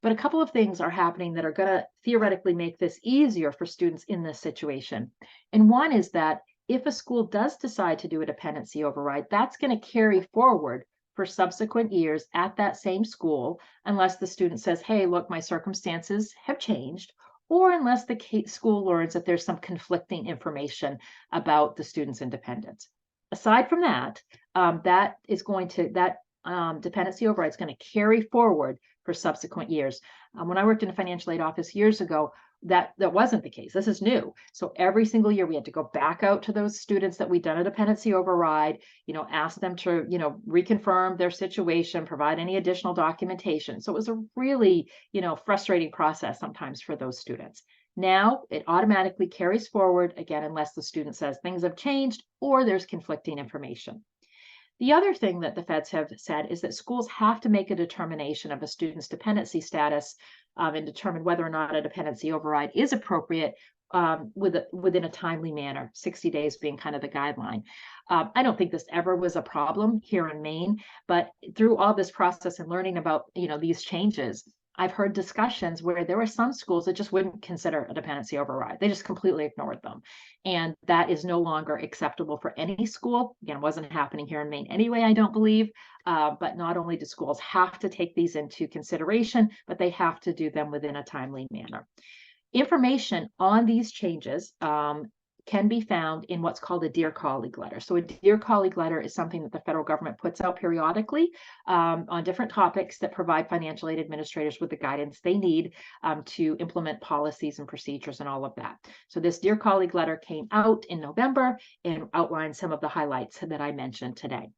But a couple of things are happening that are going to theoretically make this easier for students in this situation. And one is that if a school does decide to do a dependency override, that's going to carry forward for subsequent years at that same school, unless the student says, hey, look, my circumstances have changed, or unless the school learns that there's some conflicting information about the student's independence. Aside from that, that dependency override is going to carry forward for subsequent years. When I worked in a financial aid office years ago, that wasn't the case. This is new. So every single year we had to go back out to those students that we'd done a dependency override, ask them to, reconfirm their situation, provide any additional documentation. So it was a really, frustrating process sometimes for those students. Now it automatically carries forward, again, unless the student says things have changed or there's conflicting information. The other thing that the feds have said is that schools have to make a determination of a student's dependency status and determine whether or not a dependency override is appropriate within a timely manner, 60 days being kind of the guideline. I don't think this ever was a problem here in Maine, but through all this process and learning about these changes, I've heard discussions where there were some schools that just wouldn't consider a dependency override. They just completely ignored them. And that is no longer acceptable for any school. Again, it wasn't happening here in Maine anyway, I don't believe. But not only do schools have to take these into consideration, but they have to do them within a timely manner. Information on these changes can be found in what's called a Dear Colleague letter. So a Dear Colleague letter is something that the federal government puts out periodically on different topics that provide financial aid administrators with the guidance they need to implement policies and procedures and all of that. So this Dear Colleague letter came out in November and outlined some of the highlights that I mentioned today.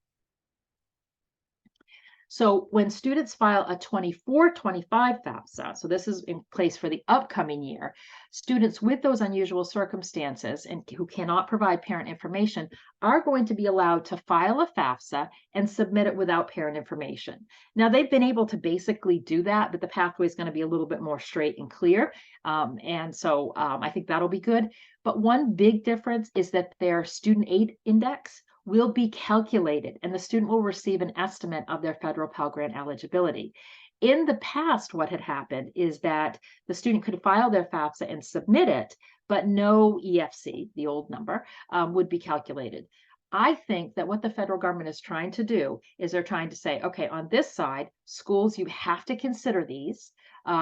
So when students file a 24-25 FAFSA, so this is in place for the upcoming year, students with those unusual circumstances and who cannot provide parent information are going to be allowed to file a FAFSA and submit it without parent information. Now, they've been able to basically do that, but the pathway is going to be a little bit more straight and clear. So I think that'll be good. But one big difference is that their student aid index will be calculated and the student will receive an estimate of their federal Pell Grant eligibility. In the past, what had happened is that the student could file their FAFSA and submit it, but no EFC, the old number, would be calculated. I think that what the federal government is trying to do is they're trying to say, okay, on this side, schools, you have to consider these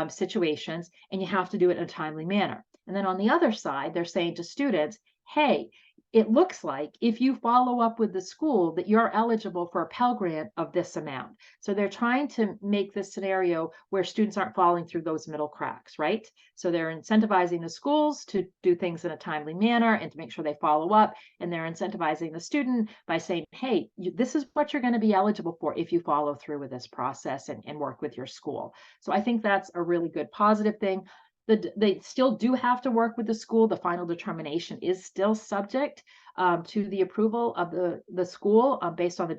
situations and you have to do it in a timely manner. And then on the other side, they're saying to students, hey, it looks like if you follow up with the school that you're eligible for a Pell Grant of this amount. So they're trying to make this scenario where students aren't falling through those middle cracks, right? So they're incentivizing the schools to do things in a timely manner and to make sure they follow up. And they're incentivizing the student by saying, hey, this is what you're going to be eligible for if you follow through with this process and work with your school. So I think that's a really good positive thing. They still do have to work with the school. The final determination is still subject to the approval of the school based on the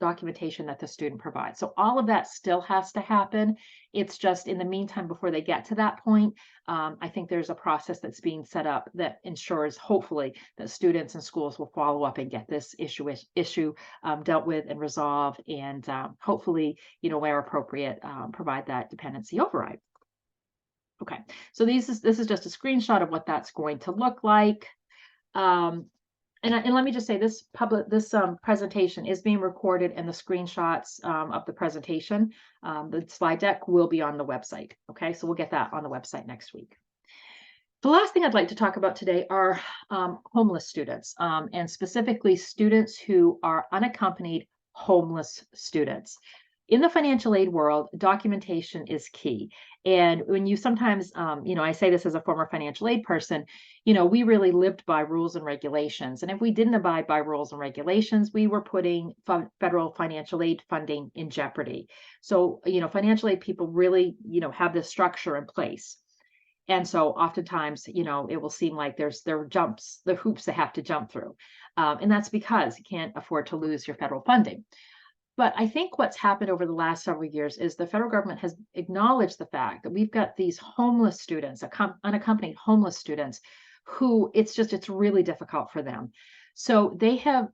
documentation that the student provides. So all of that still has to happen. It's just in the meantime, before they get to that point, I think there's a process that's being set up that ensures, hopefully, that students and schools will follow up and get this issue dealt with and resolved, and hopefully, where appropriate, provide that dependency override. Okay, so this is just a screenshot of what that's going to look like. And let me just say this presentation is being recorded, and the screenshots of the presentation, the slide deck, will be on the website. Okay, so we'll get that on the website next week. The last thing I'd like to talk about today are homeless students, and specifically students who are unaccompanied homeless students. In the financial aid world, documentation is key. And when you sometimes, I say this as a former financial aid person, we really lived by rules and regulations. And if we didn't abide by rules and regulations, we were putting federal financial aid funding in jeopardy. So, financial aid people really, have this structure in place. And so oftentimes, it will seem like there are the hoops they have to jump through. And that's because you can't afford to lose your federal funding. But I think what's happened over the last several years is the federal government has acknowledged the fact that we've got these homeless students, unaccompanied homeless students, who it's really difficult for them. So they have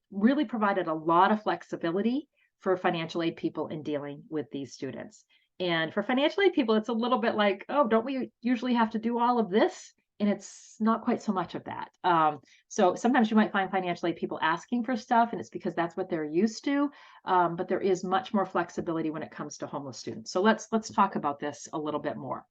really provided a lot of flexibility for financial aid people in dealing with these students. And for financial aid people, it's a little bit like, oh, don't we usually have to do all of this? And it's not quite so much of that. So sometimes you might find financial aid people asking for stuff, and it's because that's what they're used to. But there is much more flexibility when it comes to homeless students. So let's talk about this a little bit more.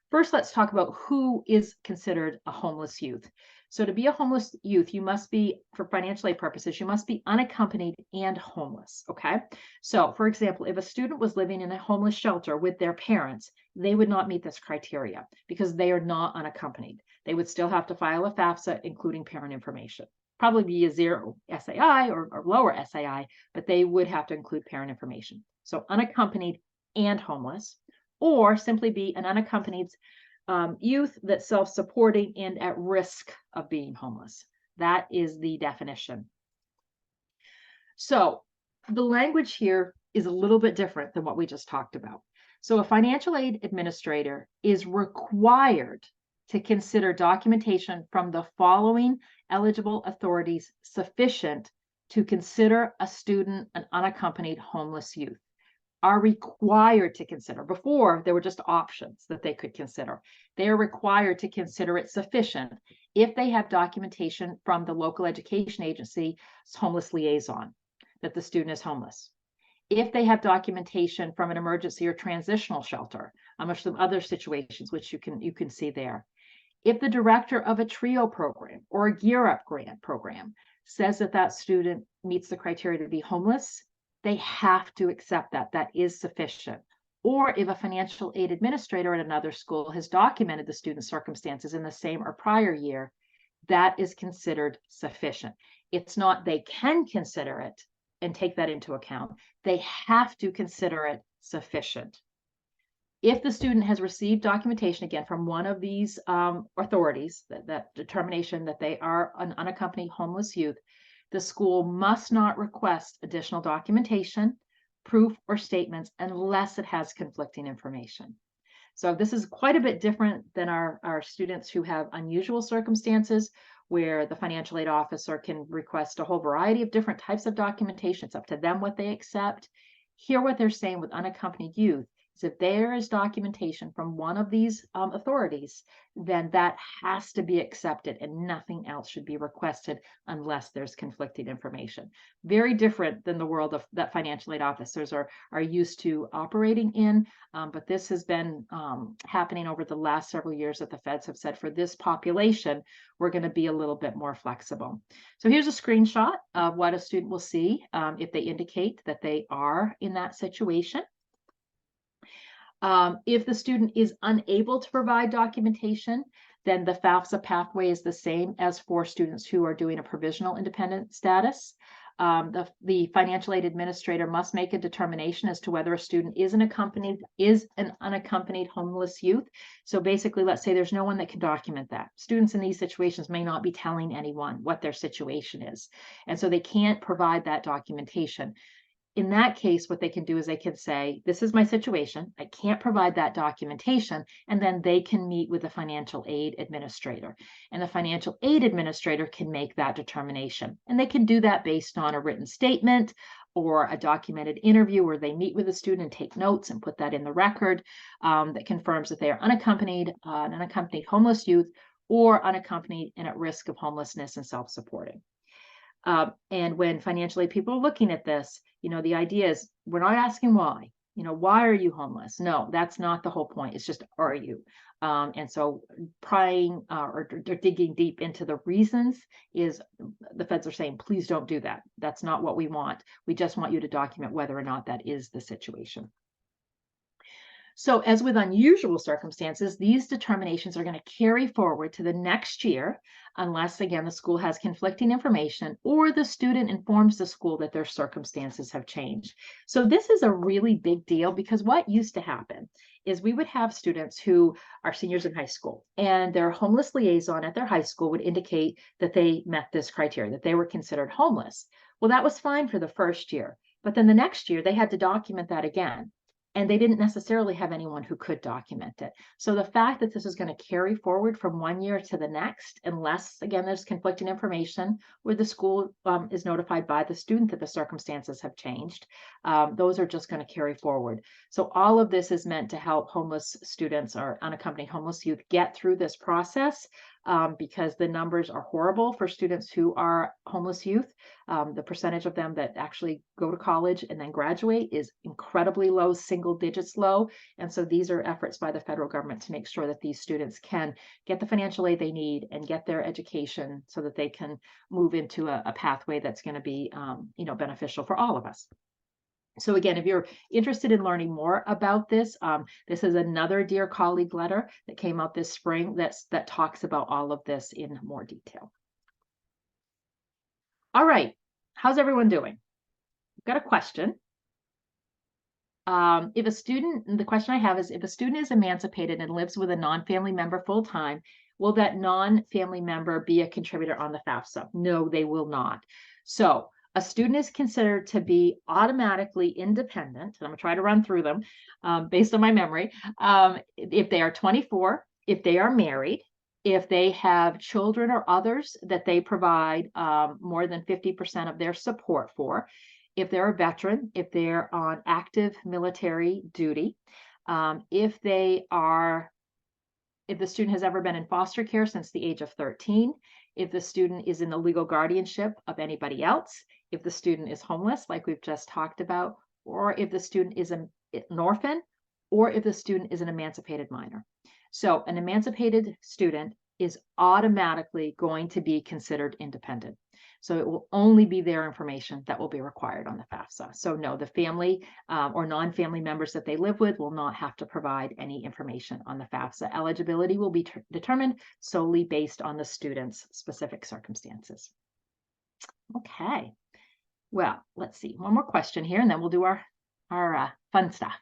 First, let's talk about who is considered a homeless youth. So to be a homeless youth, you must be, for financial aid purposes, you must be unaccompanied and homeless, okay? So for example, if a student was living in a homeless shelter with their parents, they would not meet this criteria because they are not unaccompanied. They would still have to file a FAFSA, including parent information. Probably be a 0 SAI or lower SAI, but they would have to include parent information. So unaccompanied and homeless, or simply be an unaccompanied youth that's self-supporting and at risk of being homeless. That is the definition. So the language here is a little bit different than what we just talked about. So a financial aid administrator is required to consider documentation from the following eligible authorities sufficient to consider a student an unaccompanied homeless youth. Are required to consider. Before, there were just options that they could consider. They are required to consider it sufficient if they have documentation from the local education agency's homeless liaison that the student is homeless. If they have documentation from an emergency or transitional shelter, or some other situations which you can see there. If the director of a TRIO program or a Gear Up grant program says that that student meets the criteria to be homeless, they have to accept that. That is sufficient. Or if a financial aid administrator at another school has documented the student's circumstances in the same or prior year, that is considered sufficient. It's not they can consider it and take that into account. They have to consider it sufficient. If the student has received documentation, again, from one of these authorities, that determination that they are an unaccompanied homeless youth, the school must not request additional documentation, proof, or statements unless it has conflicting information. So this is quite a bit different than our students who have unusual circumstances where the financial aid officer can request a whole variety of different types of documentation. It's up to them what they accept. Here, what they're saying with unaccompanied youth is if there is documentation from one of these authorities, then that has to be accepted and nothing else should be requested unless there's conflicting information. Very different than the world that financial aid officers are used to operating in, but this has been happening over the last several years that the feds have said for this population, we're going to be a little bit more flexible. So here's a screenshot of what a student will see if they indicate that they are in that situation. If the student is unable to provide documentation, then the FAFSA pathway is the same as for students who are doing a provisional independent status. The financial aid administrator must make a determination as to whether a student is an unaccompanied homeless youth. So basically, let's say there's no one that can document that. Students in these situations may not be telling anyone what their situation is, and so they can't provide that documentation. In that case, what they can do is they can say, this is my situation. I can't provide that documentation. And then they can meet with the financial aid administrator. And the financial aid administrator can make that determination. And they can do that based on a written statement or a documented interview where they meet with the student and take notes and put that in the record that confirms that they are unaccompanied, an unaccompanied homeless youth, or unaccompanied and at risk of homelessness and self-supporting. And when financial aid people are looking at this, the idea is we're not asking why. why are you homeless? No, that's not the whole point. It's just, are you? And so prying or digging deep into the reasons is the feds are saying, please don't do that. That's not what we want. We just want you to document whether or not that is the situation. So as with unusual circumstances, these determinations are going to carry forward to the next year, unless, again, the school has conflicting information or the student informs the school that their circumstances have changed. So this is a really big deal, because what used to happen is we would have students who are seniors in high school, and their homeless liaison at their high school would indicate that they met this criteria, that they were considered homeless. Well, that was fine for the first year, but then the next year they had to document that again. And they didn't necessarily have anyone who could document it. So the fact that this is going to carry forward from one year to the next, unless, again, there's conflicting information where the school is notified by the student that the circumstances have changed, those are just going to carry forward. So all of this is meant to help homeless students or unaccompanied homeless youth get through this process, because the numbers are horrible for students who are homeless youth. The percentage of them that actually go to college and then graduate is incredibly low, single digits low. And so these are efforts by the federal government to make sure that these students can get the financial aid they need and get their education so that they can move into a pathway that's going to be beneficial for all of us. So again, if you're interested in learning more about this, this is another Dear Colleague letter that came out this spring that talks about all of this in more detail. All right, how's everyone doing? I've got a question. The question I have is, if a student is emancipated and lives with a non-family member full-time, will that non-family member be a contributor on the FAFSA? No, they will not. So a student is considered to be automatically independent, and I'm going to try to run through them based on my memory. If they are 24, if they are married, if they have children or others that they provide more than 50% of their support for, if they're a veteran, if they're on active military duty, if the student has ever been in foster care since the age of 13, if the student is in the legal guardianship of anybody else, if the student is homeless, like we've just talked about, or if the student is an orphan, or if the student is an emancipated minor. So an emancipated student is automatically going to be considered independent. So it will only be their information that will be required on the FAFSA. So no, the family or non-family members that they live with will not have to provide any information on the FAFSA. Eligibility will be determined solely based on the student's specific circumstances. Okay, well, let's see, one more question here, and then we'll do our fun stuff.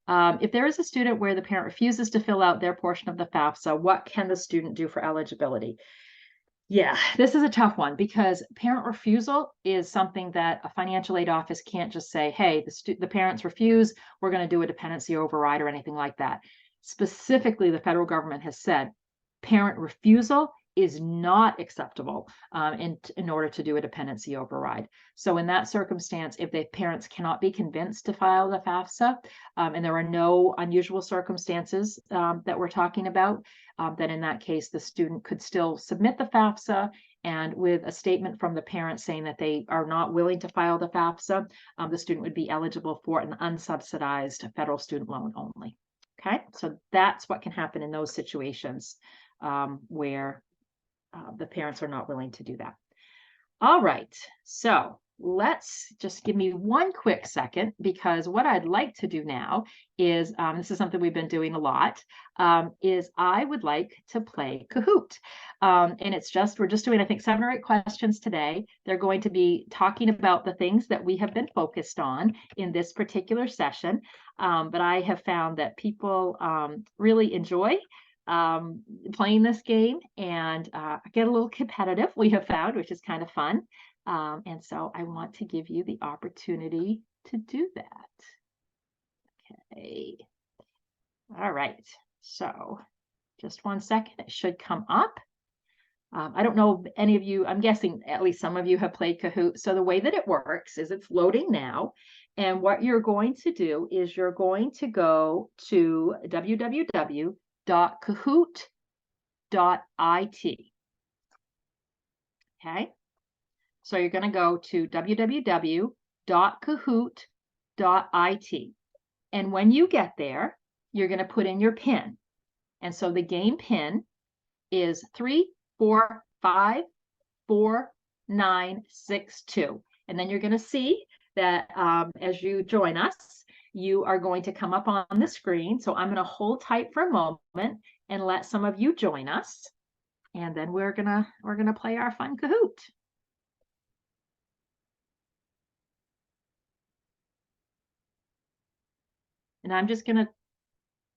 If there is a student where the parent refuses to fill out their portion of the FAFSA, what can the student do for eligibility? Yeah, this is a tough one, because parent refusal is something that a financial aid office can't just say, hey, the parents refuse, we're going to do a dependency override or anything like that. Specifically, the federal government has said parent refusal is not acceptable in order to do a dependency override. So in that circumstance, if the parents cannot be convinced to file the FAFSA, and there are no unusual circumstances that we're talking about, then in that case, the student could still submit the FAFSA, and with a statement from the parent saying that they are not willing to file the FAFSA, the student would be eligible for an unsubsidized federal student loan only. Okay, so that's what can happen in those situations where the parents are not willing to do that. All right, so let's just give me one quick second, because what I'd like to do now is, this is something we've been doing a lot, is I would like to play Kahoot. And we're just doing, I think, 7 or 8 questions today. They're going to be talking about the things that we have been focused on in this particular session. But I have found that people really enjoy playing this game, and get a little competitive, we have found, which is kind of fun. And so I want to give you the opportunity to do that. Okay. All right. So just one second, it should come up. I don't know if any of you, I'm guessing at least some of you have played Kahoot. So the way that it works is it's loading now. And what you're going to do is you're going to go to www.kahoot.it. Okay. So you're going to go to www.kahoot.it. And when you get there, you're going to put in your PIN. And so the game PIN is 34546962. And then you're going to see that as you join us, you are going to come up on the screen. So I'm going to hold tight for a moment and let some of you join us. And then we're gonna play our fun Kahoot. And I'm just gonna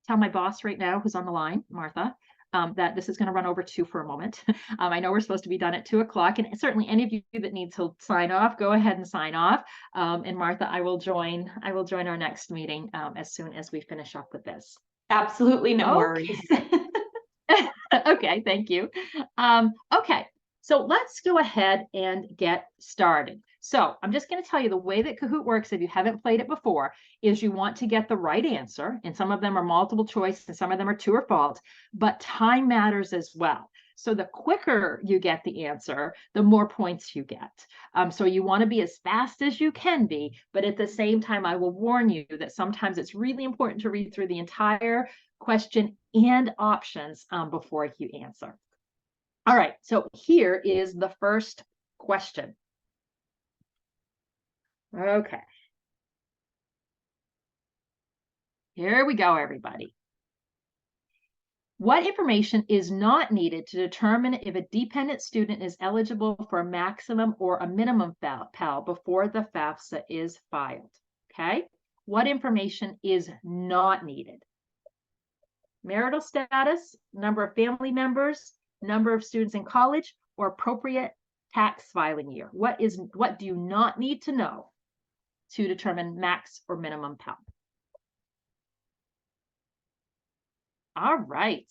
tell my boss right now, who's on the line, Martha, that this is going to run over 2 for a moment. I know we're supposed to be done at 2 o'clock, and certainly any of you that need to sign off, go ahead and sign off. And Martha, I will join our next meeting as soon as we finish up with this. Absolutely no worries. Okay, thank you. Okay, so let's go ahead and get started. So I'm just going to tell you the way that Kahoot works, if you haven't played it before, is you want to get the right answer, and some of them are multiple choice and some of them are true or false, but time matters as well. So the quicker you get the answer, the more points you get. So you want to be as fast as you can be, but at the same time, I will warn you that sometimes it's really important to read through the entire question and options before you answer. All right, so here is the first question. Okay. Here we go, everybody. What information is not needed to determine if a dependent student is eligible for a maximum or a minimum Pell before the FAFSA is filed? Okay. What information is not needed? Marital status, number of family members, number of students in college, or appropriate tax filing year. What do you not need to know to determine max or minimum Pell? All right.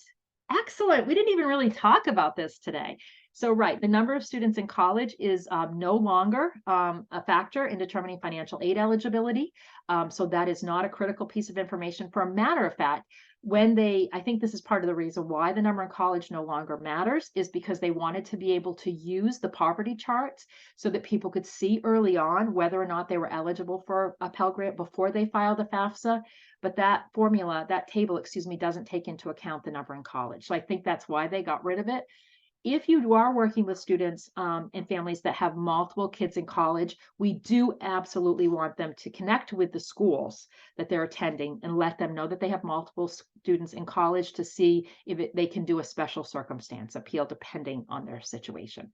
Excellent. We didn't even really talk about this today. So, right, the number of students in college is no longer a factor in determining financial aid eligibility. So that is not a critical piece of information. For a matter of fact, I think this is part of the reason why the number in college no longer matters, is because they wanted to be able to use the poverty charts so that people could see early on whether or not they were eligible for a Pell Grant before they filed the FAFSA. But that table, doesn't take into account the number in college. So I think that's why they got rid of it. If you are working with students and families that have multiple kids in college, we do absolutely want them to connect with the schools that they're attending and let them know that they have multiple students in college to see if they can do a special circumstance appeal depending on their situation.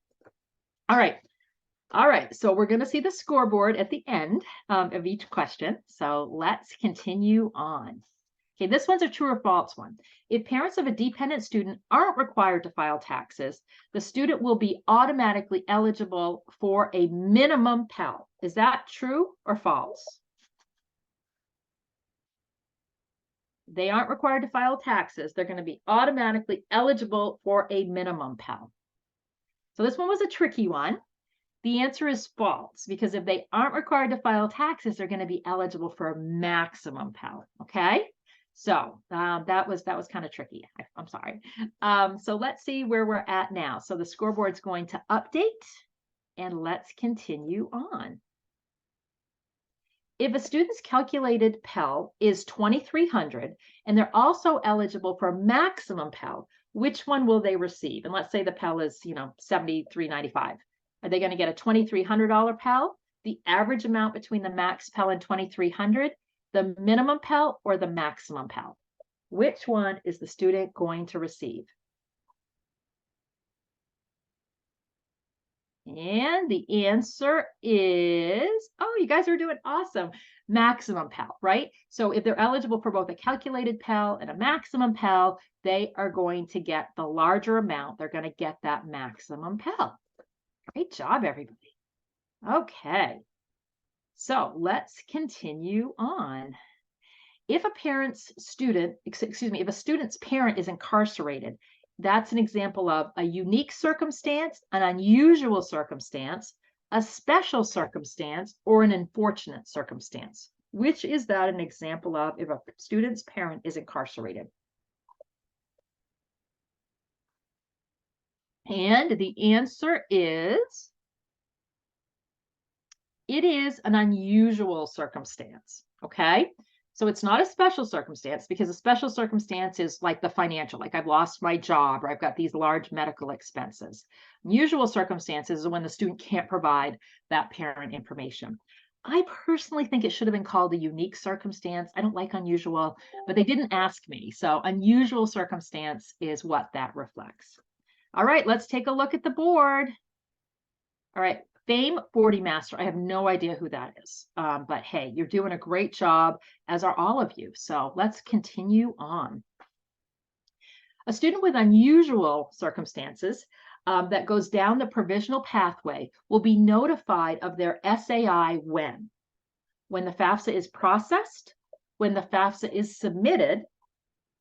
All right, so we're going to see the scoreboard at the end of each question. So let's continue on. Okay, this one's a true or false one. If parents of a dependent student aren't required to file taxes, the student will be automatically eligible for a minimum Pell. Is that true or false? They aren't required to file taxes. They're going to be automatically eligible for a minimum Pell. So this one was a tricky one. The answer is false, because if they aren't required to file taxes, they're going to be eligible for a maximum Pell. Okay. So that was kind of tricky. I'm sorry. So let's see where we're at now. So the scoreboard's going to update, and let's continue on. If a student's calculated Pell is 2,300 and they're also eligible for maximum Pell, which one will they receive? And let's say the Pell is, $73.95. Are they going to get a $2,300 Pell, the average amount between the max Pell and 2,300, the minimum Pell, or the maximum Pell? Which one is the student going to receive? And the answer is, oh, you guys are doing awesome. Maximum Pell, right? So if they're eligible for both a calculated Pell and a maximum Pell, they are going to get the larger amount. They're going to get that maximum Pell. Great job, everybody. Okay. So let's continue on. If a student's parent is incarcerated, that's an example of a unique circumstance, an unusual circumstance, a special circumstance, or an unfortunate circumstance. Which is that an example of if a student's parent is incarcerated? And the answer is, it is an unusual circumstance, okay? So it's not a special circumstance, because a special circumstance is like the financial, like I've lost my job or I've got these large medical expenses. Unusual circumstances is when the student can't provide that parent information. I personally think it should have been called a unique circumstance. I don't like unusual, but they didn't ask me. So unusual circumstance is what that reflects. All right, let's take a look at the board. All right, Fame 40 Master. I have no idea who that is, but hey, you're doing a great job, as are all of you. So let's continue on. A student with unusual circumstances that goes down the provisional pathway will be notified of their SAI when? When the FAFSA is processed, when the FAFSA is submitted,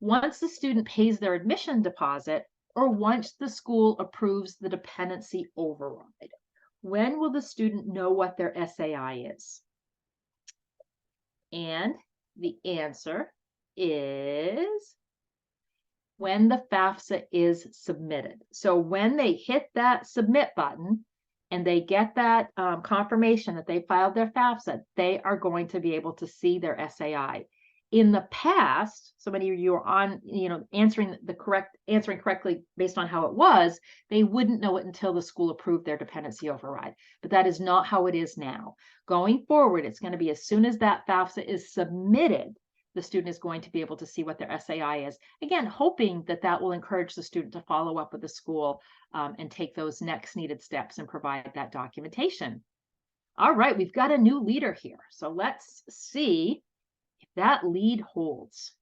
once the student pays their admission deposit, or once the school approves the dependency override. When will the student know what their SAI is? And the answer is when the FAFSA is submitted. So when they hit that submit button and they get that confirmation that they filed their FAFSA, they are going to be able to see their SAI. In the past, so many of you are on, answering correctly based on how it was, they wouldn't know it until the school approved their dependency override. But that is not how it is now. Going forward, it's going to be as soon as that FAFSA is submitted, the student is going to be able to see what their SAI is. Again, hoping that that will encourage the student to follow up with the school and take those next needed steps and provide that documentation. All right, we've got a new leader here. So let's see if that lead holds.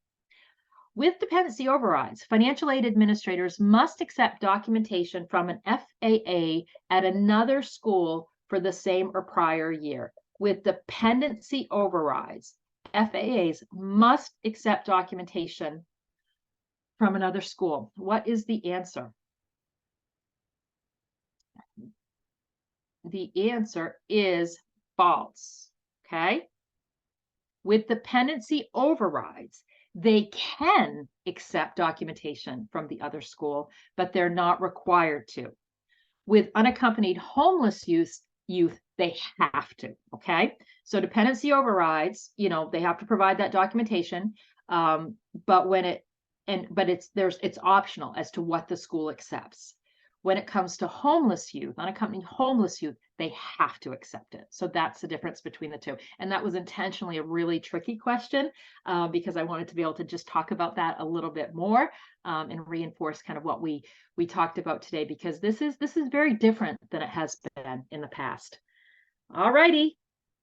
With dependency overrides, financial aid administrators must accept documentation from an FAA at another school for the same or prior year. With dependency overrides, FAAs must accept documentation from another school. What is the answer? The answer is false, okay? With dependency overrides, they can accept documentation from the other school, but they're not required to. With unaccompanied homeless youth, they have to, okay? So dependency overrides, they have to provide that documentation, but it's optional as to what the school accepts. When it comes to homeless youth, unaccompanied homeless youth, they have to accept it. So that's the difference between the two. And that was intentionally a really tricky question because I wanted to be able to just talk about that a little bit more and reinforce kind of what we talked about today, because this is very different than it has been in the past. All righty,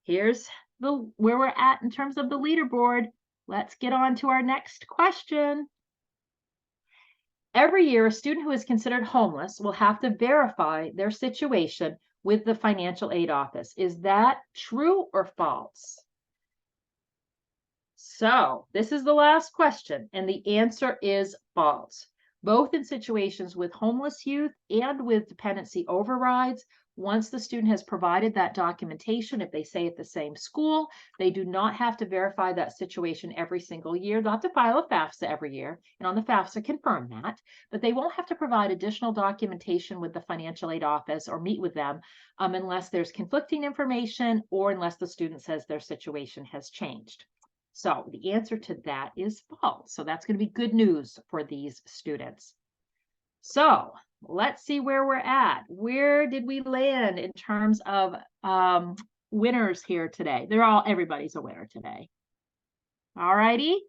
here's where we're at in terms of the leaderboard. Let's get on to our next question. Every year, a student who is considered homeless will have to verify their situation with the financial aid office. Is that true or false? So this is the last question, and the answer is false. Both in situations with homeless youth and with dependency overrides, once the student has provided that documentation, if they stay at the same school, they do not have to verify that situation every single year. They'll have to file a FAFSA every year, and on the FAFSA confirm that, but they won't have to provide additional documentation with the financial aid office or meet with them unless there's conflicting information or unless the student says their situation has changed. So the answer to that is false. So that's going to be good news for these students. So let's see where we're at. Where did we land in terms of winners here today? Everybody's a winner today. All righty.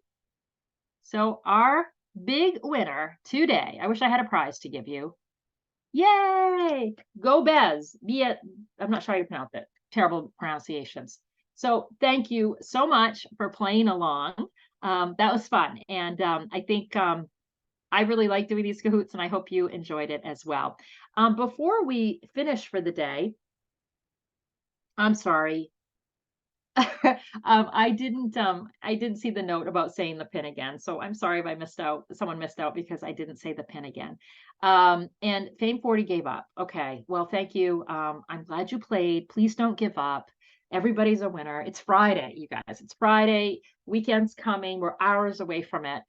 So our big winner today, I wish I had a prize to give you. Yay! Go Bez. I'm not sure how you pronounce it. Terrible pronunciations. So thank you so much for playing along. That was fun. And I think I really like doing these Kahoots, and I hope you enjoyed it as well. Before we finish for the day, I'm sorry. I didn't see the note about saying the pin again. So I'm sorry if someone missed out because I didn't say the pin again. And Fame 40 gave up. Okay, well, thank you. I'm glad you played. Please don't give up. Everybody's a winner. It's Friday, you guys. It's Friday. Weekend's coming. We're hours away from it.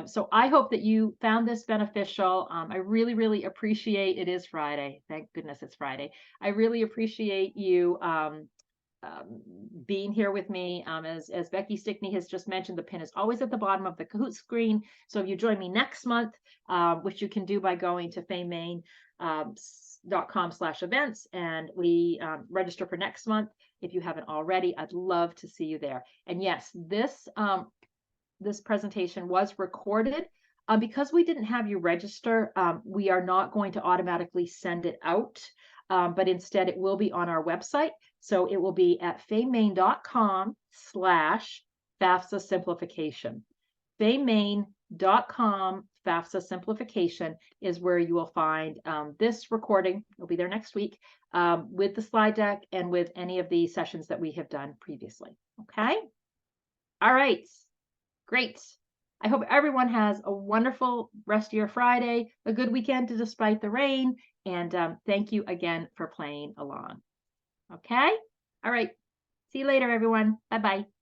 So I hope that you found this beneficial. I really, really appreciate it is Friday. Thank goodness it's Friday. I really appreciate you being here with me. As Becky Stickney has just mentioned, the pin is always at the bottom of the Kahoot screen. So if you join me next month, which you can do by going to famemain.com/events, and we register for next month. If you haven't already, I'd love to see you there. And yes, this presentation was recorded. Because we didn't have you register, we are not going to automatically send it out, but instead it will be on our website. So it will be at famemain.com/FAFSA Simplification. famemain.com FAFSA Simplification is where you will find this recording. It'll be there next week with the slide deck and with any of the sessions that we have done previously. Okay. All right. Great. I hope everyone has a wonderful rest of your Friday, a good weekend despite the rain, and thank you again for playing along. Okay? All right. See you later, everyone. Bye-bye.